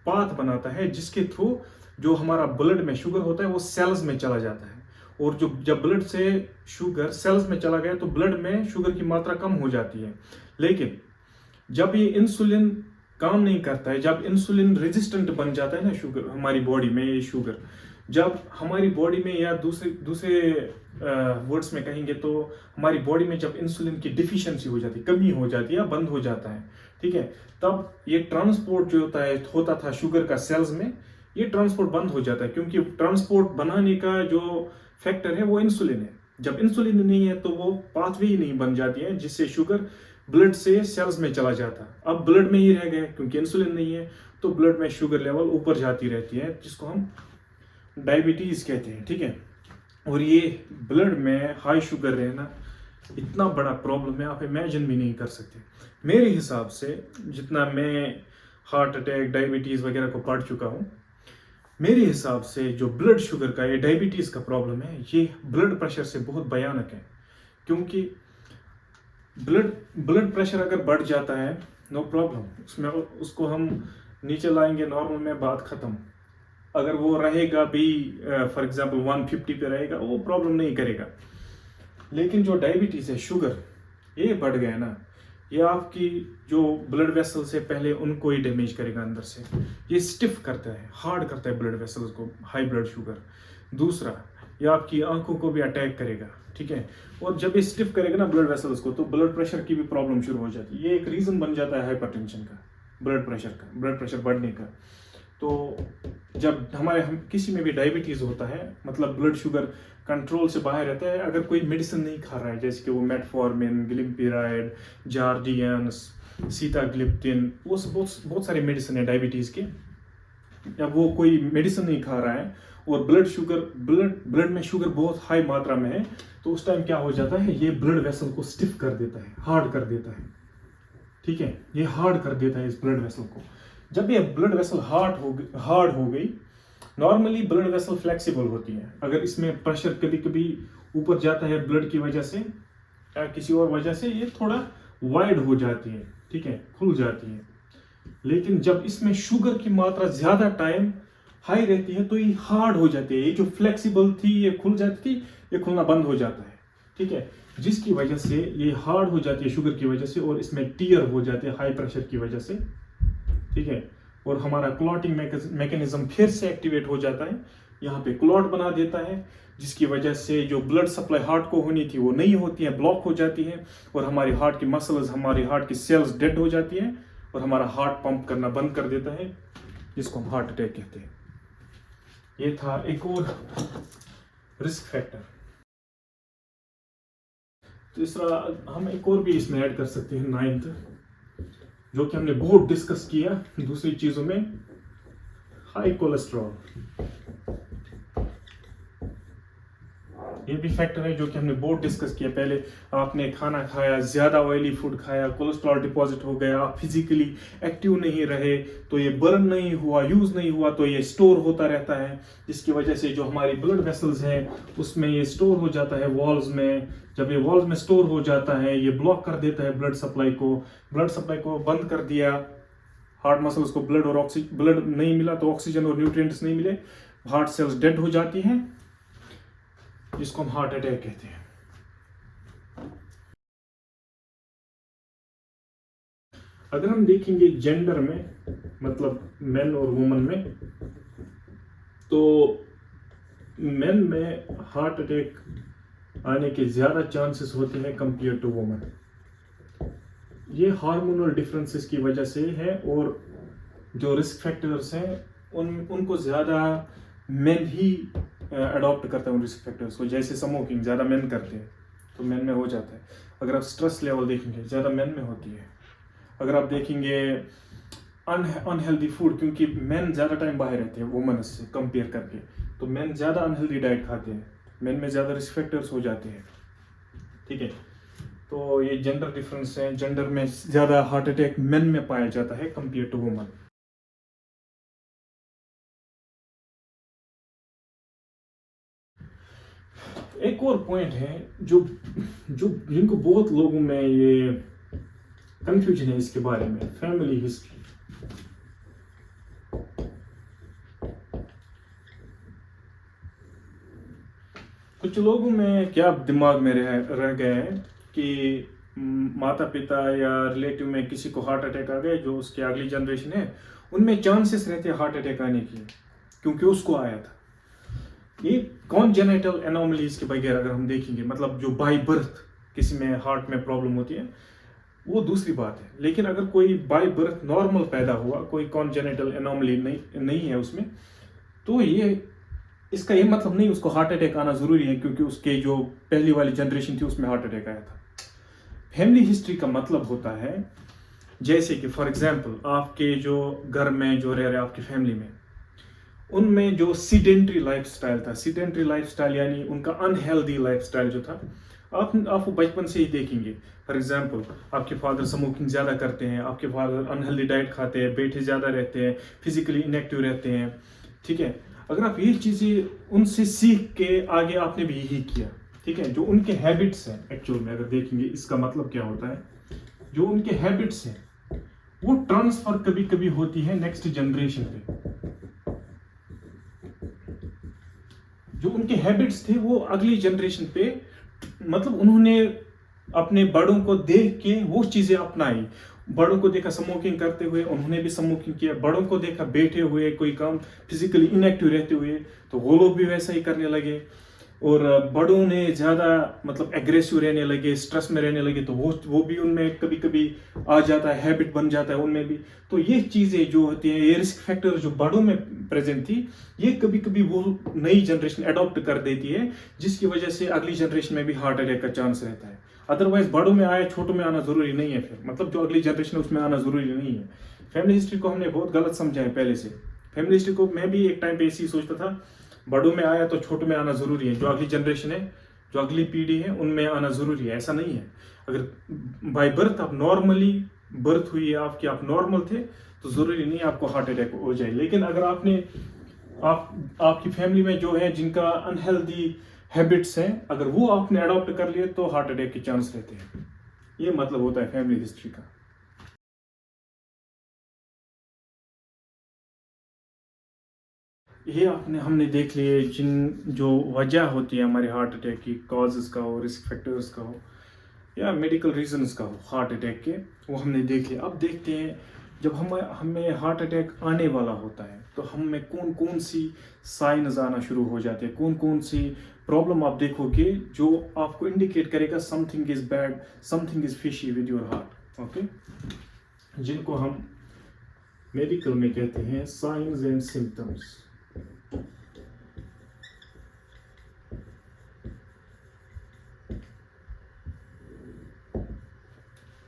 पाथ बनाता है, जिसके थ्रू जो हमारा ब्लड में शुगर होता है वो सेल्स में चला जाता है। और जब ब्लड से शुगर सेल्स में चला गया तो ब्लड में शुगर की मात्रा कम हो जाती है। लेकिन जब ये इंसुलिन काम नहीं करता है, जब इंसुलिन रेजिस्टेंट बन जाता है ना शुगर हमारी बॉडी में, ये शुगर जब हमारी बॉडी में, या दूसरे वर्ड्स में कहेंगे तो हमारी बॉडी में जब इंसुलिन की डिफिशियंसी हो जाती है, कमी हो जाती है या बंद हो जाता है, ठीक है, तब ये ट्रांसपोर्ट जो होता था शुगर का सेल्स में, ये ट्रांसपोर्ट बंद हो जाता है, क्योंकि ट्रांसपोर्ट बनाने का जो फैक्टर है वो इंसुलिन है। जब इंसुलिन नहीं है तो वो पाथवे ही नहीं बन जाती है जिससे शुगर ब्लड से सेल्स में चला जाता। अब ब्लड में ही रह गया क्योंकि इंसुलिन नहीं है, तो ब्लड में शुगर लेवल ऊपर जाती रहती है, जिसको हम डायबिटीज कहते हैं, ठीक है। और ये ब्लड में हाई शुगर रहना इतना बड़ा प्रॉब्लम है, आप इमेजिन भी नहीं कर सकते। मेरे हिसाब से जितना मैं हार्ट अटैक, डायबिटीज वगैरह को पढ़ चुका हूँ, मेरे हिसाब से जो ब्लड शुगर का, ये डायबिटीज का प्रॉब्लम है, ये ब्लड प्रेशर से बहुत भयानक है। क्योंकि ब्लड प्रेशर अगर बढ़ जाता है, नो प्रॉब्लम, उसको हम नीचे लाएंगे नॉर्मल में, बात खत्म। अगर वो रहेगा भी फॉर एग्जांपल 150 पे रहेगा, वो प्रॉब्लम नहीं करेगा। लेकिन जो डायबिटीज है, शुगर, ये बढ़ गया ना, ये आपकी जो ब्लड वेसल से पहले उनको ही डैमेज करेगा अंदर से। ये स्टिफ करता है, हार्ड करता है ब्लड वेसल्स को, हाई ब्लड शुगर। दूसरा, ये आपकी आंखों को भी अटैक करेगा, ठीक है। और जब ये स्टिफ करेगा ना ब्लड वेसल्स को, तो ब्लड प्रेशर की भी प्रॉब्लम शुरू हो जाती है। ये एक रीजन बन जाता है हाइपरटेंशन का, ब्लड प्रेशर बढ़ने का। तो जब हम किसी में भी डायबिटीज होता है, मतलब ब्लड शुगर कंट्रोल से बाहर रहता है, अगर कोई मेडिसिन नहीं खा रहा है, जैसे कि वो मेटफॉर्मिन, ग्लिम्पिराइड, जार्डियन, सीताग्लिप्टिन, वो बहुत सारे मेडिसिन है डायबिटीज के, या वो कोई मेडिसिन नहीं खा रहा है और ब्लड में शुगर बहुत हाई मात्रा में है, तो उस टाइम क्या हो जाता है, ये ब्लड वेसल को स्टिफ कर देता है, हार्ड कर देता है, ठीक है। ये हार्ड कर देता है इस ब्लड वेसल को। जब ये ब्लड वेसल हार्ड हो गई, नॉर्मली ब्लड वेसल फ्लेक्सिबल होती है, अगर इसमें प्रेशर कभी कभी ऊपर जाता है ब्लड की वजह से या किसी और वजह से, ये थोड़ा वाइड हो जाती है, ठीक है, खुल जाती है। लेकिन जब इसमें शुगर की मात्रा ज्यादा टाइम हाई रहती है तो ये हार्ड हो जाती है। ये जो फ्लेक्सिबल थी, ये खुल जाती थी, ये खुलना बंद हो जाता है, ठीक है, जिसकी वजह से ये हार्ड हो जाती है शुगर की वजह से, और इसमें टीयर हो जाते हैं हाई प्रेशर की वजह से, ठीक है। और हमारा क्लॉटिंग मैकेनिज्म फिर से एक्टिवेट हो जाता है, यहाँ पे क्लॉट बना देता है, जिसकी वजह से जो ब्लड सप्लाई हार्ट को होनी थी वो नहीं होती है, ब्लॉक हो जाती है, और हमारी हार्ट की मसल्स, हमारी हार्ट की सेल्स डेड हो जाती हैं, और हमारा हार्ट पंप करना बंद कर देता है, जिसको हम हार्ट अटैक कहते हैं। ये था एक और रिस्क फैक्टर। तीसरा हम एक और भी इसमें ऐड कर सकते हैं, 9th, जो कि हमने बहुत डिस्कस किया दूसरी चीजों में, हाई कोलेस्ट्रॉल। ये भी फैक्टर है जो कि हमने बहुत डिस्कस किया। पहले आपने खाना खाया, ज़्यादा ऑयली फूड खाया, कोलेस्ट्रॉल डिपॉजिट हो गया, आप फिजिकली एक्टिव नहीं रहे, तो ये बर्न नहीं हुआ, यूज़ नहीं हुआ, तो ये स्टोर होता रहता है, जिसकी वजह से जो हमारी ब्लड वेसल्स हैं उसमें ये स्टोर हो जाता है वॉल्स में। जब ये वॉल्स में स्टोर हो जाता है, ये ब्लॉक कर देता है ब्लड सप्लाई को बंद कर दिया, हार्ट मसल्स को ब्लड नहीं मिला तो ऑक्सीजन और न्यूट्रिएंट्स नहीं मिले, हार्ट सेल्स डेड हो जाती हैं, जिसको हम हार्ट अटैक कहते हैं। अगर हम देखेंगे जेंडर में, मतलब मेन और वुमन में, तो मेन में हार्ट अटैक आने के ज़्यादा चांसेस होते हैं कंपेयर टू वुमन। ये हार्मोनल डिफरेंसेस की वजह से है, और जो रिस्क फैक्टर्स हैं उनको ज़्यादा मेन ही अडॉप्ट करते हैं उन रिस्क फैक्टर्स को। जैसे स्मोकिंग ज़्यादा मेन करते हैं तो मेन में हो जाता है। अगर आप स्ट्रेस लेवल देखेंगे ज़्यादा मेन में होती है। अगर आप देखेंगे अनहेल्दी फूड, क्योंकि मेन ज़्यादा टाइम बाहर रहते हैं वुमेन से कंपेयर करके, तो मेन ज़्यादा अनहेल्दी डाइट खाते हैं, मेन में ज़्यादा रिस्क फैक्टर्स हो जाते हैं। ठीक है, तो ये जेंडर डिफरेंस है। जेंडर में ज़्यादा हार्ट अटैक मेन में पाया जाता है कंपेयर टू वुमेन। एक और पॉइंट है जो जिनको बहुत लोगों में ये कंफ्यूजन है इसके बारे में, फैमिली हिस्ट्री। कुछ लोगों में क्या दिमाग में रह गए हैं कि माता पिता या रिलेटिव में किसी को हार्ट अटैक आ गए, जो उसकी अगली जनरेशन है, उनमें चांसेस रहते हैं हार्ट अटैक आने की, क्योंकि उसको आया था। ये कॉन्जेनिटल एनोमलीज के बगैर अगर हम देखेंगे, मतलब जो बाय बर्थ किसी में हार्ट में प्रॉब्लम होती है, वो दूसरी बात है। लेकिन अगर कोई बाय बर्थ नॉर्मल पैदा हुआ, कोई कॉन्जेनिटल एनोमली नहीं है उसमें, तो इसका ये मतलब नहीं उसको हार्ट अटैक आना जरूरी है क्योंकि उसके जो पहली वाली जनरेशन थी उसमें हार्ट अटैक आया था। फैमिली हिस्ट्री का मतलब होता है, जैसे कि फॉर एग्जाम्पल आपके जो घर में जो रह रहे आपकी फैमिली में, उनमें जो सीडेंट्री लाइफस्टाइल था, सीडेंट्री लाइफस्टाइल यानी उनका अनहेल्दी लाइफस्टाइल जो था, आप बचपन से ही देखेंगे। फॉर एग्जांपल आपके फादर स्मोकिंग ज़्यादा करते हैं, आपके फादर अनहेल्दी डाइट खाते हैं, बैठे ज़्यादा रहते हैं, फिजिकली इनएक्टिव रहते हैं। ठीक है, अगर आप ये चीज़ें उनसे सीख के आगे आपने भी यही किया, ठीक है, जो उनके हैबिट्स हैं, एक्चुअल में अगर देखेंगे इसका मतलब क्या होता है, जो उनके हैबिट्स हैं वो ट्रांसफर कभी कभी होती है नेक्स्ट जनरेशन पे। जो उनके हैबिट्स थे वो अगली जनरेशन पे, मतलब उन्होंने अपने बड़ों को देख के वो चीजें अपनाई। बड़ों को देखा स्मोकिंग करते हुए, उन्होंने भी स्मोकिंग किया। बड़ों को देखा बैठे हुए, कोई काम फिजिकली इनएक्टिव रहते हुए, तो वो लोग भी वैसा ही करने लगे। और बड़ों ने ज़्यादा मतलब एग्रेसिव रहने लगे, स्ट्रेस में रहने लगे, तो वो भी उनमें कभी कभी आ जाता है, हैबिट बन जाता है उनमें भी। तो ये चीज़ें जो होती हैं, ये रिस्क फैक्टर जो बड़ों में प्रेजेंट थी, ये कभी कभी वो नई जनरेशन अडॉप्ट कर देती है, जिसकी वजह से अगली जनरेशन में भी हार्ट अटैक का चांस रहता है। अदरवाइज बड़ों में आया छोटों में आना जरूरी नहीं है, फिर मतलब जो अगली जनरेशन है उसमें आना जरूरी नहीं है। फैमिली हिस्ट्री को हमने बहुत गलत समझा है पहले से। फैमिली हिस्ट्री को मैं भी एक टाइम पे ऐसे ही सोचता था, बड़ों में आया तो छोटों में आना जरूरी है, जो अगली जनरेशन है, जो अगली पीढ़ी है, उनमें आना जरूरी है। ऐसा नहीं है। अगर बाय बर्थ आप नॉर्मली बर्थ हुई है आपकी, आप नॉर्मल थे, तो जरूरी नहीं आपको हार्ट अटैक हो जाए। लेकिन अगर आपकी फैमिली में जो है जिनका अनहेल्दी हैबिट्स हैं, अगर वो आपने अडॉप्ट कर लिए तो हार्ट अटैक के चांस रहते हैं। ये मतलब होता है फैमिली हिस्ट्री का। ये हमने देख लिए जो वजह होती है हमारे हार्ट अटैक की, कॉजेस का हो, रिस्क फैक्टर्स का हो, या मेडिकल रीजंस का हो हार्ट अटैक के, वो हमने देख लिया। अब देखते हैं जब हमें हार्ट अटैक आने वाला होता है तो हमें कौन कौन सी साइन्स आना शुरू हो जाते हैं, कौन कौन सी प्रॉब्लम आप देखोगे जो आपको इंडिकेट करेगा something is bad, something is fishy with your heart. Okay, जिनको हम मेडिकल में कहते हैं साइंस एंड सिम्टम्स।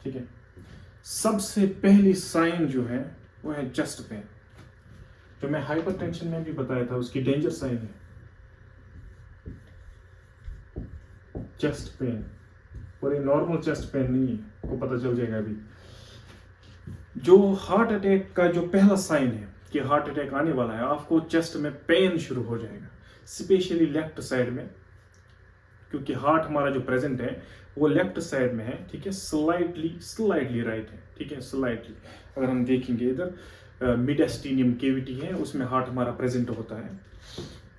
ठीक है, सबसे पहली साइन जो है वो है चेस्ट पेन, जो मैं हाइपरटेंशन में भी बताया था, उसकी डेंजर साइन है चेस्ट पेन, और ये नॉर्मल चेस्ट पेन नहीं है, आपको पता चल जाएगा अभी। जो हार्ट अटैक का जो पहला साइन है कि हार्ट अटैक आने वाला है, आपको चेस्ट में पेन शुरू हो जाएगा, स्पेशली लेफ्ट साइड में, क्योंकि हार्ट हमारा जो प्रेजेंट है वो लेफ्ट साइड में है। ठीक है, स्लाइटली राइट है। ठीक है, स्लाइटली अगर हम देखेंगे इधर मिडेस्टीनियम केविटी है, उसमें हार्ट हमारा प्रेजेंट होता है।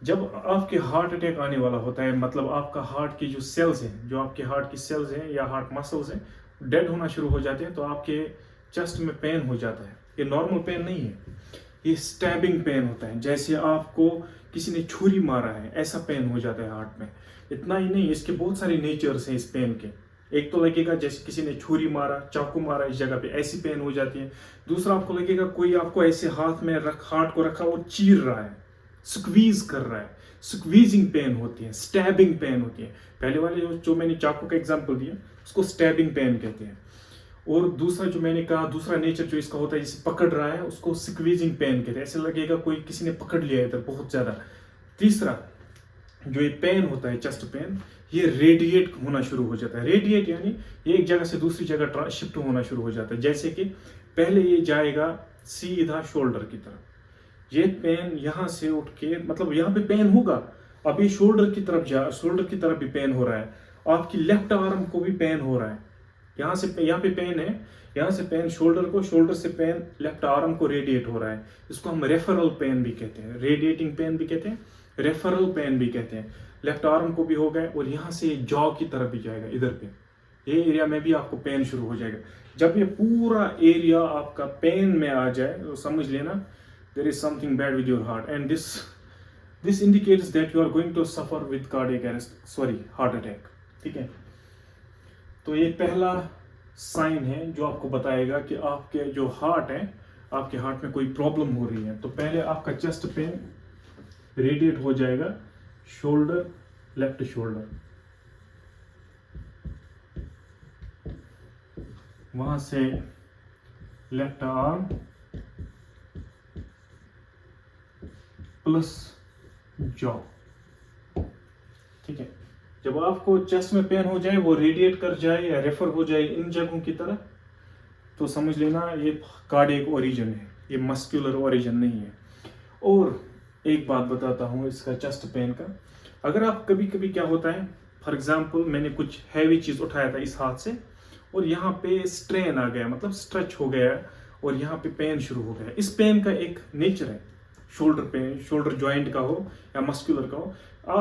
जब आपके हार्ट अटैक आने वाला होता है, मतलब आपका हार्ट की जो सेल्स हैं, जो आपके हार्ट की सेल्स हैं या हार्ट मसल्स हैं, डेड होना शुरू हो जाते हैं, तो आपके चेस्ट में पेन हो जाता है। ये नॉर्मल पेन नहीं है, ये स्टैबिंग पेन होता है, जैसे आपको किसी ने छुरी मारा है ऐसा पेन हो जाता है हार्ट में। इतना ही नहीं, इसके बहुत सारे नेचर्स हैं इस पेन के। एक तो लगेगा जैसे किसी ने छुरी मारा, चाकू मारा इस जगह पे, ऐसी पेन हो जाती है। दूसरा आपको लगेगा कोई आपको ऐसे हाथ में हार्ट को रखा और चीर रहा है, स्क्वीज कर रहा है, स्क्वीजिंग पेन होती है, स्टैबिंग पेन होती है। पहले वाले जो मैंने चाकू का एग्जांपल दिया उसको स्टैबिंग पेन कहते हैं, और दूसरा जो मैंने कहा, दूसरा नेचर जो इसका होता है जिसे पकड़ रहा है, उसको स्क्वीजिंग पेन कहते हैं, ऐसे लगेगा कोई किसी ने पकड़ लिया है इधर बहुत ज्यादा। तीसरा जो ये पेन होता है चेस्ट पेन, ये रेडिएट होना शुरू हो जाता है। रेडिएट यानी ये एक जगह से दूसरी जगह शिफ्ट होना शुरू हो जाता है, जैसे कि पहले ये जाएगा सीधा शोल्डर की तरफ, ये पेन यहाँ से उठ के, मतलब यहाँ पे पेन होगा, अब ये शोल्डर की तरफ भी पेन हो रहा है, आपकी लेफ्ट आर्म को भी पेन हो रहा है, यहाँ पे पेन है, यहाँ से पेन शोल्डर को, शोल्डर से पेन लेफ्ट आर्म को रेडिएट हो रहा है। इसको हम रेफरल पेन भी कहते हैं, रेडिएटिंग पेन भी कहते हैं, रेफरल पेन भी कहते हैं। लेफ्ट आर्म को भी हो गए और यहाँ से जॉ की तरफ भी जाएगा, इधर पे ये एरिया में भी आपको पेन शुरू हो जाएगा। जब ये पूरा एरिया आपका पेन में आ जाए तो समझ लेना there is something bad with your heart, and this indicates that you are going to suffer with cardiac arrest, heart attack. ठीक है, तो ये पहला साइन है जो आपको बताएगा कि आपके जो हार्ट है, आपके हार्ट में कोई प्रॉब्लम हो रही है। तो पहले आपका चेस्ट पेन रेडिएट हो जाएगा शोल्डर, लेफ्ट शोल्डर, वहां से लेफ्ट आर्म प्लस जॉ। ठीक है, जब आपको चेस्ट में पेन हो जाए, वो रेडिएट कर जाए या रेफर हो जाए इन जगहों की तरह, तो समझ लेना ये कार्डियक ओरिजिन है, ये मस्कुलर ओरिजिन नहीं है। और एक बात बताता हूँ इसका चेस्ट पेन का, अगर आप कभी कभी क्या होता है, फॉर एग्जांपल मैंने कुछ हैवी चीज उठाया था इस हाथ से और यहाँ पे स्ट्रेन आ गया, मतलब स्ट्रेच हो गया और यहाँ पे पेन शुरू हो गया। इस पेन का एक नेचर है, शोल्डर पेन, शोल्डर ज्वाइंट का हो या मस्कुलर का हो,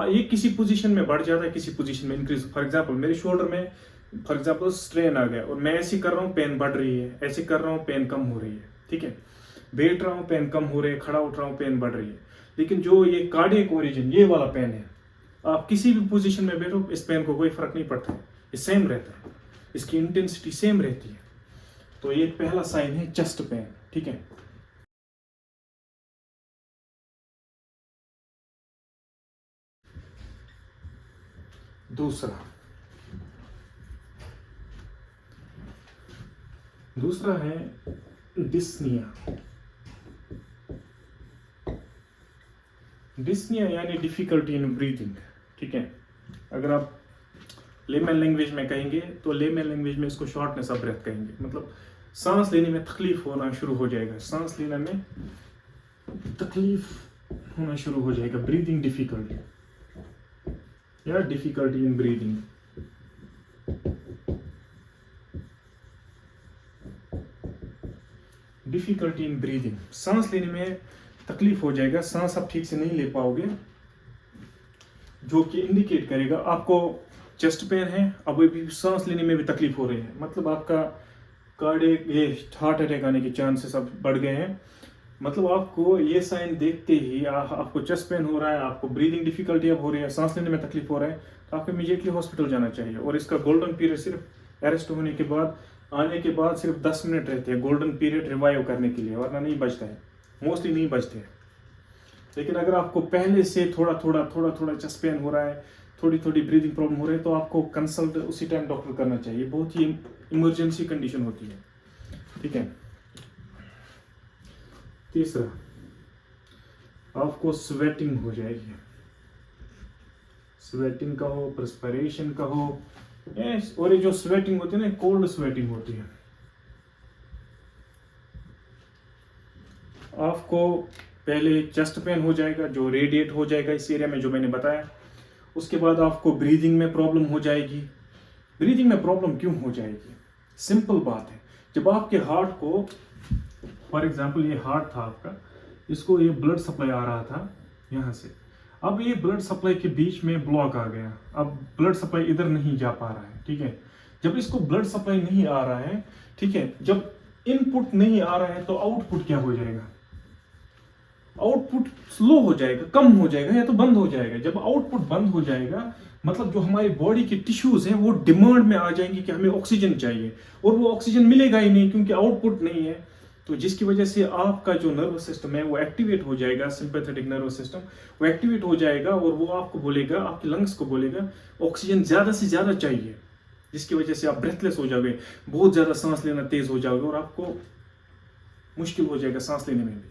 ये किसी पोजीशन में बढ़ जाता है, किसी पोजीशन में इंक्रीज। फॉर एग्जांपल मेरे शोल्डर में फॉर एग्जांपल स्ट्रेन आ गया और मैं ऐसे कर रहा हूँ पेन बढ़ रही है, ऐसे कर रहा हूँ पेन कम हो रही है। ठीक है, बैठ रहा हूँ पेन कम हो रही है, खड़ा उठ रहा हूँ पेन बढ़ रही है। लेकिन जो ये कार्डियक ओरिजिन, ये वाला पेन है, आप किसी भी पोजीशन में बैठो, इस पेन को कोई फर्क नहीं पड़ता है, ये सेम रहता है, इसकी इंटेंसिटी सेम रहती है। तो ये पहला साइन है चेस्ट पेन। ठीक है, दूसरा है डिस्निया। डिस्निया यानी डिफिकल्टी इन ब्रीथिंग। ठीक है, अगर आप लेमन लैंग्वेज में कहेंगे तो लेमन लैंग्वेज में इसको शॉर्टनेस ऑफ ब्रेथ कहेंगे, मतलब सांस लेने में तकलीफ होना शुरू हो जाएगा, सांस लेने में तकलीफ होना शुरू हो जाएगा, ब्रीदिंग डिफिकल्टी या difficulty in breathing. Difficulty in breathing, सांस लेने में तकलीफ हो जाएगा, सांस आप ठीक से नहीं ले पाओगे, जो कि इंडिकेट करेगा आपको चेस्ट पेन है, अब भी सांस लेने में भी तकलीफ हो रही है, मतलब आपका कार्डियक ये हार्ट अटैक आने के चांसेस अब बढ़ गए हैं। मतलब आपको ये साइन देखते ही आपको चेस्ट पेन हो रहा है, आपको ब्रीदिंग डिफिकल्टी अब हो रही है, सांस लेने में तकलीफ हो रहा है, तो आपको इमीडिएटली हॉस्पिटल जाना चाहिए। और इसका गोल्डन पीरियड सिर्फ अरेस्ट होने के बाद आने के बाद सिर्फ 10 मिनट रहते हैं गोल्डन पीरियड रिवाइव करने के लिए, वरना नहीं बचता है, मोस्टली नहीं बचते हैं। लेकिन अगर आपको पहले से थोड़ा चेस्ट पेन हो रहा है, थोड़ी थोड़ी ब्रीदिंग प्रॉब्लम हो रही है, तो आपको कंसल्ट उसी टाइम डॉक्टर करना चाहिए, बहुत ही इमरजेंसी कंडीशन होती है। ठीक है। तीसरा, आपको स्वेटिंग हो जाएगी, स्वेटिंग का हो, परस्पिरेशन का हो, और ये जो स्वेटिंग होती है ना, कोल्ड स्वेटिंग होती है। आपको पहले चेस्ट पेन हो जाएगा जो रेडिएट हो जाएगा इस एरिया में जो मैंने बताया। उसके बाद आपको ब्रीदिंग में प्रॉब्लम हो जाएगी। ब्रीदिंग में प्रॉब्लम क्यों हो जाएगी? सिंपल बात है, जब आपके हार्ट को, फॉर एग्जांपल ये हार्ट था आपका, इसको ये ब्लड सप्लाई आ रहा था यहाँ से, अब ये ब्लड सप्लाई के बीच में ब्लॉक आ गया, अब ब्लड सप्लाई इधर नहीं जा पा रहा है। ठीक है। जब इसको ब्लड सप्लाई नहीं आ रहा है, ठीक है, जब इनपुट नहीं आ रहा है तो आउटपुट क्या हो जाएगा? आउटपुट स्लो हो जाएगा, कम हो जाएगा, या तो बंद हो जाएगा। जब आउटपुट बंद हो जाएगा मतलब जो हमारी बॉडी के टिश्यूज हैं वो डिमांड में आ जाएंगे कि हमें ऑक्सीजन चाहिए, और वो ऑक्सीजन मिलेगा ही नहीं क्योंकि आउटपुट नहीं है। तो जिसकी वजह से आपका जो नर्वस सिस्टम है वो एक्टिवेट हो जाएगा, सिंपैथेटिक नर्वस सिस्टम वो एक्टिवेट हो जाएगा, और वो आपको बोलेगा, आपके लंग्स को बोलेगा ऑक्सीजन ज्यादा से ज्यादा चाहिए, जिसकी वजह से आप ब्रेथलेस हो जाओगे, बहुत ज्यादा सांस लेना तेज हो जाओगे, और आपको मुश्किल हो जाएगा सांस लेने में भी,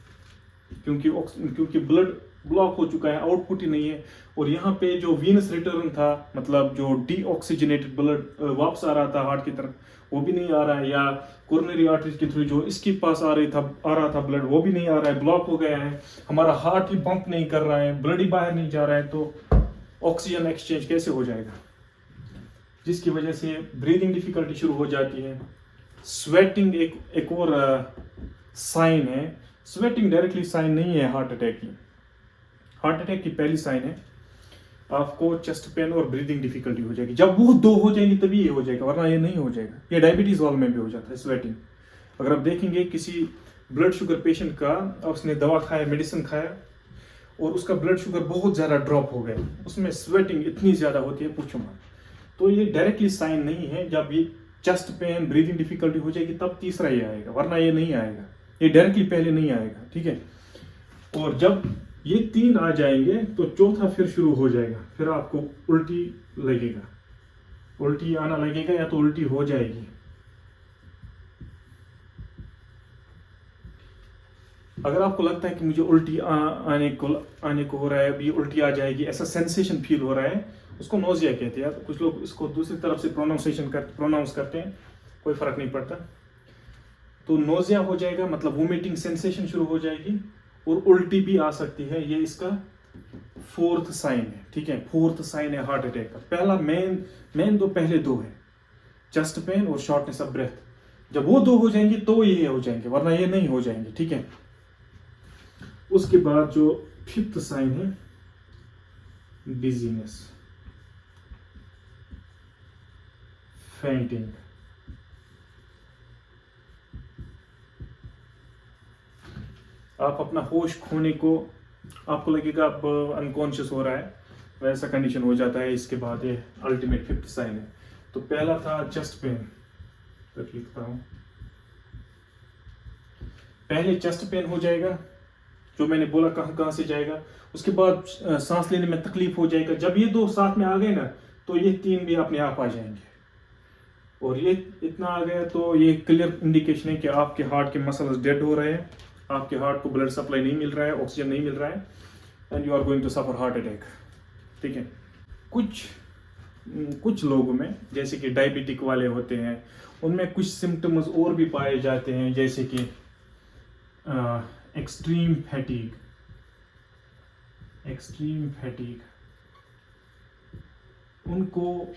क्योंकि ब्लड ब्लॉक हो चुका है, आउटपुट ही नहीं है। और यहाँ पे जो वीनस रिटर्न था, मतलब जो डीऑक्सीजनेटेड ब्लड वापस आ रहा था हार्ट की तरफ, वो भी नहीं आ रहा है, या कोरोनरी आर्टरीज के थ्रू जो इसके पास आ रहा था ब्लड, वो भी नहीं आ रहा है, ब्लॉक हो गया है। हमारा हार्ट ही पंप नहीं कर रहा है, ब्लड ही बाहर नहीं जा रहा है, तो ऑक्सीजन एक्सचेंज कैसे हो जाएगा? जिसकी वजह से ब्रीदिंग डिफिकल्टी शुरू हो जाती है। स्वेटिंग एक और साइन है। स्वेटिंग डायरेक्टली साइन नहीं है हार्ट अटैक की। हार्ट अटैक की पहली साइन है आपको चेस्ट पेन और ब्रीदिंग डिफिकल्टी हो जाएगी। जब वो दो हो जाएंगी तभी ये हो जाएगा, वरना ये नहीं हो जाएगा। ये डायबिटीज वालों में भी हो जाता है स्वेटिंग। अगर आप देखेंगे किसी ब्लड शुगर पेशेंट का, उसने दवा खाया, मेडिसिन खाया, और उसका ब्लड शुगर बहुत ज़्यादा ड्रॉप हो गया, उसमें स्वेटिंग इतनी ज़्यादा होती है, पूछो मत। तो ये डायरेक्टली साइन नहीं है। जब ये चेस्ट पेन ब्रीदिंग डिफिकल्टी हो जाएगी तब तीसरा ये आएगा, वरना ये नहीं आएगा, ये डायरेक्टली पहले नहीं आएगा। ठीक है। और जब ये तीन आ जाएंगे तो चौथा फिर शुरू हो जाएगा, फिर आपको उल्टी लगेगा, उल्टी आना लगेगा, या तो उल्टी हो जाएगी। अगर आपको लगता है कि मुझे उल्टी आने को हो रहा है, अभी उल्टी आ जाएगी, ऐसा सेंसेशन फील हो रहा है, उसको नोजिया कहते हैं। कुछ लोग इसको दूसरी तरफ से प्रोनाउंस करते हैं, कोई फर्क नहीं पड़ता। तो नोजिया हो जाएगा, मतलब वोमिटिंग सेंसेशन शुरू हो जाएगी, और उल्टी भी आ सकती है। ये इसका फोर्थ साइन है। ठीक है, फोर्थ साइन है हार्ट अटैक का। पहला मेन तो पहले दो है, चेस्ट पेन और शॉर्टनेस ऑफ ब्रेथ। जब वो दो हो जाएंगे तो ये हो जाएंगे, वरना ये नहीं हो जाएंगे। ठीक है। उसके बाद जो फिफ्थ साइन है, डिजीनेस, फेंटिंग। आप अपना होश खोने को, आपको लगेगा आप अनकॉन्शियस हो रहा है, वैसा कंडीशन हो जाता है। इसके बाद ये अल्टीमेट फिफ्थ साइन है। तो पहला था चेस्ट पेन, तो लिखता हूं, पहले चेस्ट पेन हो जाएगा, जो मैंने बोला कहां से जाएगा। उसके बाद सांस लेने में तकलीफ हो जाएगा। जब ये दो साथ में आ गए ना, तो ये तीन भी अपने आप आ जाएंगे। और ये इतना आ गया तो ये क्लियर इंडिकेशन है कि आपके हार्ट के मसल्स डेड हो रहे हैं, आपके हार्ट को ब्लड सप्लाई नहीं मिल रहा है, ऑक्सीजन नहीं मिल रहा है, and you are going to suffer heart attack. ठीक है। कुछ लोगों में, जैसे कि डायबिटिक वाले होते हैं, उनमें कुछ सिम्टम्स और भी पाए जाते हैं, जैसे कि एक्सट्रीम फैटीग। उनको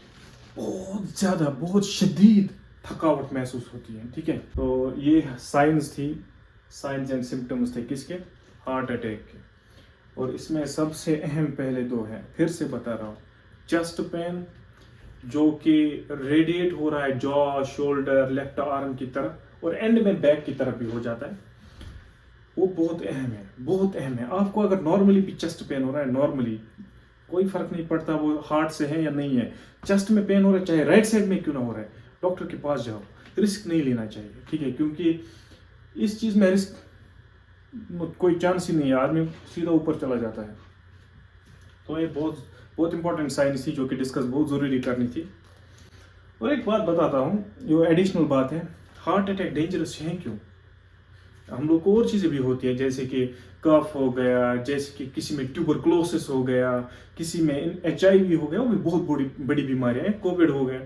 बहुत शदीद थकावट महसूस होती है। ठीक है। तो ये साइंस एंड सिम्टम्स थे किसके? हार्ट अटैक के। और इसमें सबसे अहम पहले दो हैं, फिर से बता रहा हूँ, चेस्ट पेन जो कि रेडिएट हो रहा है जॉ, शोल्डर, लेफ्ट आर्म की तरफ और एंड में बैक की तरफ भी हो जाता है, वो बहुत अहम है, बहुत अहम है। आपको अगर नॉर्मली भी चेस्ट पेन हो रहा है, नॉर्मली कोई फर्क नहीं पड़ता वो हार्ट से है या नहीं है, चेस्ट में पेन हो रहा है चाहे राइट साइड में क्यों ना हो रहा है, डॉक्टर के पास जाओ, रिस्क नहीं लेना चाहिए, ठीक है, क्योंकि इस चीज़ में रिस्क कोई चांस ही नहीं है, आदमी सीधा ऊपर चला जाता है। तो ये बहुत बहुत इंपॉर्टेंट साइंस थी जो कि डिस्कस बहुत ज़रूरी करनी थी। और एक बात बताता हूँ, जो एडिशनल बात है, हार्ट अटैक डेंजरस है क्यों? हम लोग को और चीज़ें भी होती है, जैसे कि कफ हो गया, जैसे कि किसी में ट्यूबरक्लोसिस हो गया, किसी में HIV हो गया, वो भी बहुत बड़ी बड़ी बीमारियां हैं, कोविड हो गया,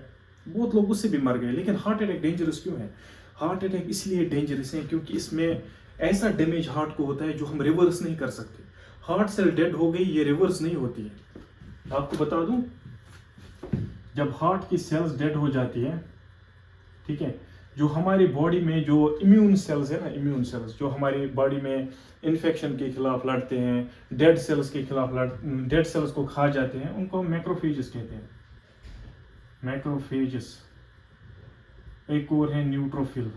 बहुत लोग उससे भी मर गए। लेकिन हार्ट अटैक डेंजरस क्यों है? हार्ट अटैक इसलिए डेंजरस है क्योंकि इसमें ऐसा डैमेज हार्ट को होता है जो हम रिवर्स नहीं कर सकते। हार्ट सेल डेड हो गई, ये रिवर्स नहीं होती है। आपको बता दूं, जब हार्ट की सेल्स डेड हो जाती है, ठीक है, जो हमारी बॉडी में जो इम्यून सेल्स है ना, इम्यून सेल्स जो हमारी बॉडी में इन्फेक्शन के खिलाफ लड़ते हैं, डेड सेल्स के खिलाफ डेड सेल्स को खा जाते हैं, उनको हम मैक्रोफेजेस कहते हैं, मैक्रोफेजेस। एक और है न्यूट्रोफिल।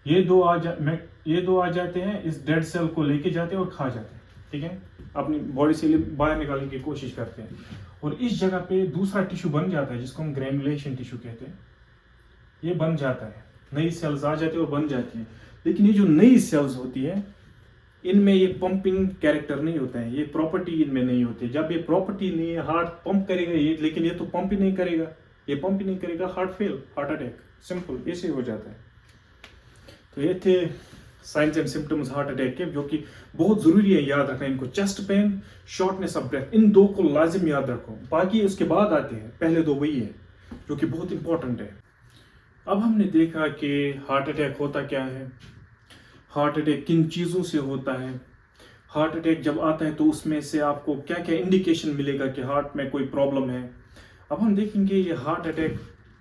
ये दो आ जाते हैं, इस डेड सेल को लेके जाते हैं और खा जाते हैं, ठीक है, अपनी बॉडी से बाहर निकालने की कोशिश करते हैं। और इस जगह पे दूसरा टिश्यू बन जाता है जिसको हम ग्रैनुलेशन टिश्यू कहते हैं, ये बन जाता है, नई सेल्स आ जाती है और बन जाती है। लेकिन ये जो नई सेल्स होती है, इनमें ये पंपिंग कैरेक्टर नहीं होता है, ये प्रॉपर्टी इनमें नहीं होती। जब ये प्रॉपर्टी नहीं है, हार्ट पंप करेगा ये, लेकिन ये तो पंप ही नहीं करेगा, ये पंप ही नहीं करेगा, heart fail, heart attack, simple, ऐसे हो जाता है। तो ये थे signs and symptoms heart attack के, जो कि बहुत जरूरी है याद रखना इनको। Chest pain, shortness of breath, इन दो को लाजिम याद रखो, बाकी उसके बाद आते हैं, पहले दो वही है जो कि बहुत इंपॉर्टेंट है। अब हमने देखा कि हार्ट अटैक होता क्या है, हार्ट अटैक किन चीज़ों से होता है, हार्ट अटैक जब आता है तो उसमें से आपको क्या क्या इंडिकेशन मिलेगा कि हार्ट में कोई प्रॉब्लम है। अब हम देखेंगे ये हार्ट अटैक,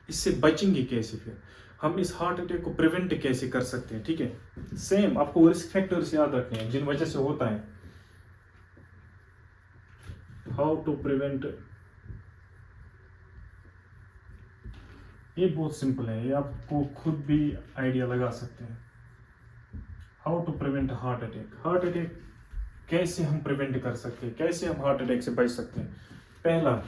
इससे बचेंगे कैसे, फिर हम इस हार्ट अटैक को प्रिवेंट कैसे कर सकते हैं, ठीक है। सेम आपको रिस्क फैक्टर्स याद रखने हैं जिन वजह से होता है। हाउ टू प्रिवेंट, ये बहुत सिंपल है, ये आपको खुद भी आइडिया लगा सकते हैं। How to prevent heart attack, heart attack कैसे हम प्रिवेंट कर सकते हैं, कैसे हम हार्ट अटैक से बच सकते हैं। पहला,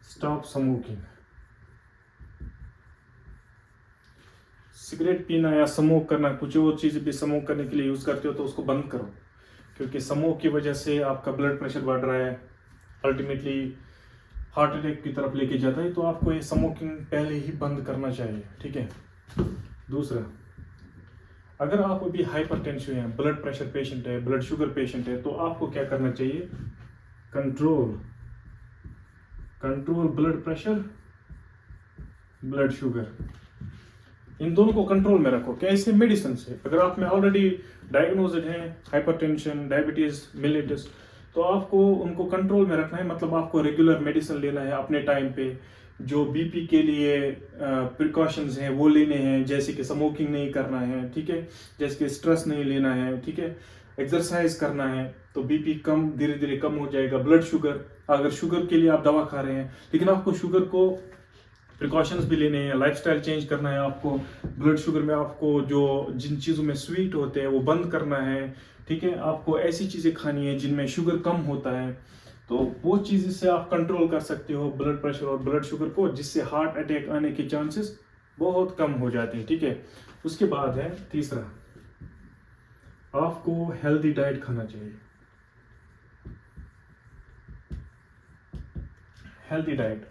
स्टॉप स्मोकिंग। सिगरेट पीना या स्मोक करना, कुछ और चीज़ भी स्मोक करने के लिए यूज़ करते हो तो उसको बंद करो, क्योंकि स्मोक की वजह से आपका ब्लड प्रेशर बढ़ रहा है, अल्टीमेटली हार्ट अटैक की तरफ लेके जाता है। तो आपको ये स्मोकिंग पहले ही बंद करना चाहिए, ठीक है। दूसरा, अगर आप अभी हाइपरटेंशन है, ब्लड प्रेशर पेशेंट है, ब्लड शुगर पेशेंट है, तो आपको क्या करना चाहिए, control blood pressure, blood sugar, इन दोनों को कंट्रोल में रखो। कैसे? मेडिसिन से। अगर आप में ऑलरेडी डायग्नोज्ड है हाइपरटेंशन, डायबिटीज, मिलेटस, तो आपको उनको कंट्रोल में रखना है, मतलब आपको रेगुलर मेडिसिन लेना है अपने टाइम पे। जो बीपी के लिए प्रिकॉशंस हैं वो लेने हैं, जैसे कि स्मोकिंग नहीं करना है, ठीक है, जैसे कि स्ट्रेस नहीं लेना है, ठीक है, एक्सरसाइज करना है, तो बीपी कम धीरे धीरे कम हो जाएगा। ब्लड शुगर, अगर शुगर के लिए आप दवा खा रहे हैं, लेकिन आपको शुगर को प्रिकॉशंस भी लेने हैं, लाइफस्टाइल चेंज करना है आपको। ब्लड शुगर में आपको जो जिन चीज़ों में स्वीट होते हैं वो बंद करना है, ठीक है, आपको ऐसी चीज़ें खानी है जिनमें शुगर कम होता है। तो वो चीज़ से आप कंट्रोल कर सकते हो ब्लड प्रेशर और ब्लड शुगर को, जिससे हार्ट अटैक आने के चांसेस बहुत कम हो जाते हैं, ठीक है। उसके बाद है तीसरा, आपको हेल्दी डाइट खाना चाहिए। हेल्दी डाइट,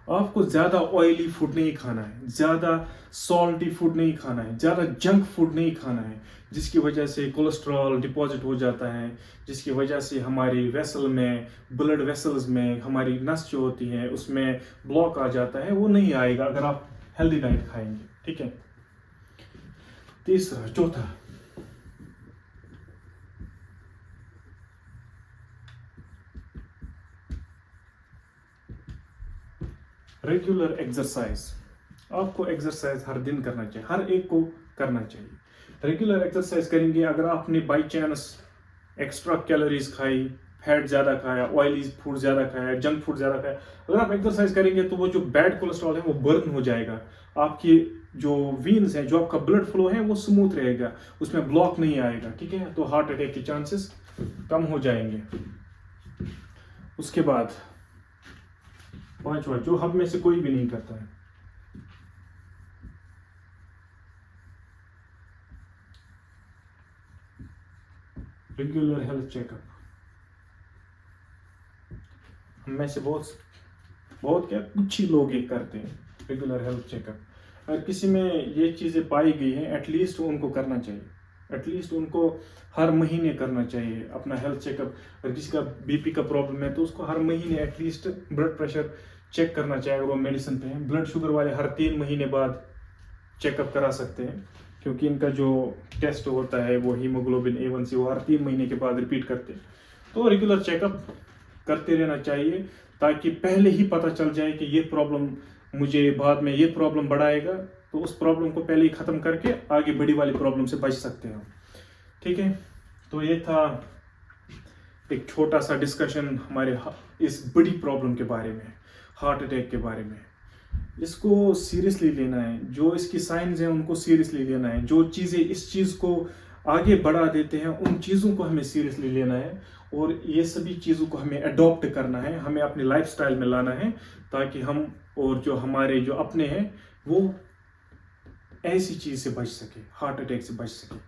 आपको ज़्यादा ऑयली फूड नहीं खाना है, ज़्यादा सॉल्टी फूड नहीं खाना है, ज़्यादा जंक फूड नहीं खाना है, जिसकी वजह से कोलेस्ट्रॉल डिपॉजिट हो जाता है, जिसकी वजह से हमारी वेसल में, ब्लड वेसल्स में हमारी नस जो होती है उसमें ब्लॉक आ जाता है। वो नहीं आएगा अगर आप हेल्दी डाइट खाएंगे, ठीक है। चौथा, रेगुलर एक्सरसाइज। आपको एक्सरसाइज हर दिन करना चाहिए, हर एक को करना चाहिए। रेगुलर एक्सरसाइज करेंगे, अगर आपने बाई चांस एक्स्ट्रा कैलोरीज खाई, फैट ज़्यादा खाया, ऑयली फूड ज़्यादा खाया, जंक फूड ज़्यादा खाया, अगर आप एक्सरसाइज करेंगे तो वो जो बैड कोलेस्ट्रॉल है वो बर्न हो जाएगा, आपकी जो वीन्स है, जो आपका ब्लड फ्लो है वो स्मूथ रहेगा, उसमें ब्लॉक नहीं आएगा, ठीक है। तो हार्ट अटैक के चांसेस कम हो जाएंगे। उसके बाद पांचवा, जो हम में से कोई भी नहीं करता है, रेगुलर हेल्थ चेकअप। हम में से बहुत क्या, कुछ ही लोग ये करते हैं रेगुलर हेल्थ चेकअप। अगर किसी में ये चीज़ें पाई गई हैं, एटलीस्ट उनको करना चाहिए, एटलीस्ट उनको हर महीने करना चाहिए अपना हेल्थ चेकअप। अगर किसी का बीपी का प्रॉब्लम है तो उसको हर महीने एटलीस्ट ब्लड प्रेशर चेक करना चाहिए। अगर वो मेडिसिन पे हैं, ब्लड शुगर वाले हर 3 महीने बाद चेकअप करा सकते हैं, क्योंकि इनका जो टेस्ट होता है वो हीमोग्लोबिन A1C वो हर 3 महीने के बाद रिपीट करते हैं। तो रेगुलर चेकअप करते रहना चाहिए, ताकि पहले ही पता चल जाए कि ये प्रॉब्लम मुझे बाद में ये प्रॉब्लम बढ़ाएगा, तो उस प्रॉब्लम को पहले ही ख़त्म करके आगे बड़ी वाली प्रॉब्लम से बच सकते हैं, ठीक है। तो ये था एक छोटा सा डिस्कशन हमारे इस बड़ी प्रॉब्लम के बारे में, हार्ट अटैक के बारे में। इसको सीरियसली लेना है, जो इसकी साइंस हैं उनको सीरियसली लेना है, जो चीज़ें इस चीज़ को आगे बढ़ा देते हैं उन चीज़ों को हमें सीरियसली लेना है, और ये सभी चीज़ों को हमें अडॉप्ट करना है, हमें अपने लाइफस्टाइल में लाना है, ताकि हम और जो हमारे जो अपने हैं वो ऐसी चीज़ से बच सके, हार्ट अटैक से बच सके।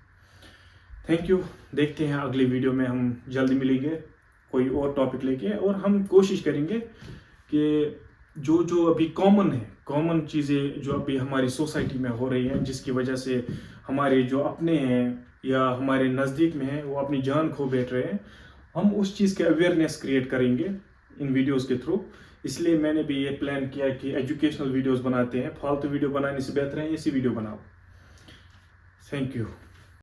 Thank you. देखते हैं अगली वीडियो में हम जल्दी मिलेंगे कोई और टॉपिक लेके, और हम कोशिश करेंगे कि जो अभी कॉमन चीज़ें जो अभी हमारी सोसाइटी में हो रही हैं, जिसकी वजह से हमारे जो अपने हैं या हमारे नज़दीक में हैं वो अपनी जान खो बैठ रहे हैं, हम उस चीज़ के अवेयरनेस क्रिएट करेंगे इन वीडियोस के थ्रू। इसलिए मैंने भी ये प्लान किया कि एजुकेशनल वीडियोस बनाते हैं, फालतू वीडियो बनाने से बेहतर है ऐसी वीडियो बनाओ। Thank you.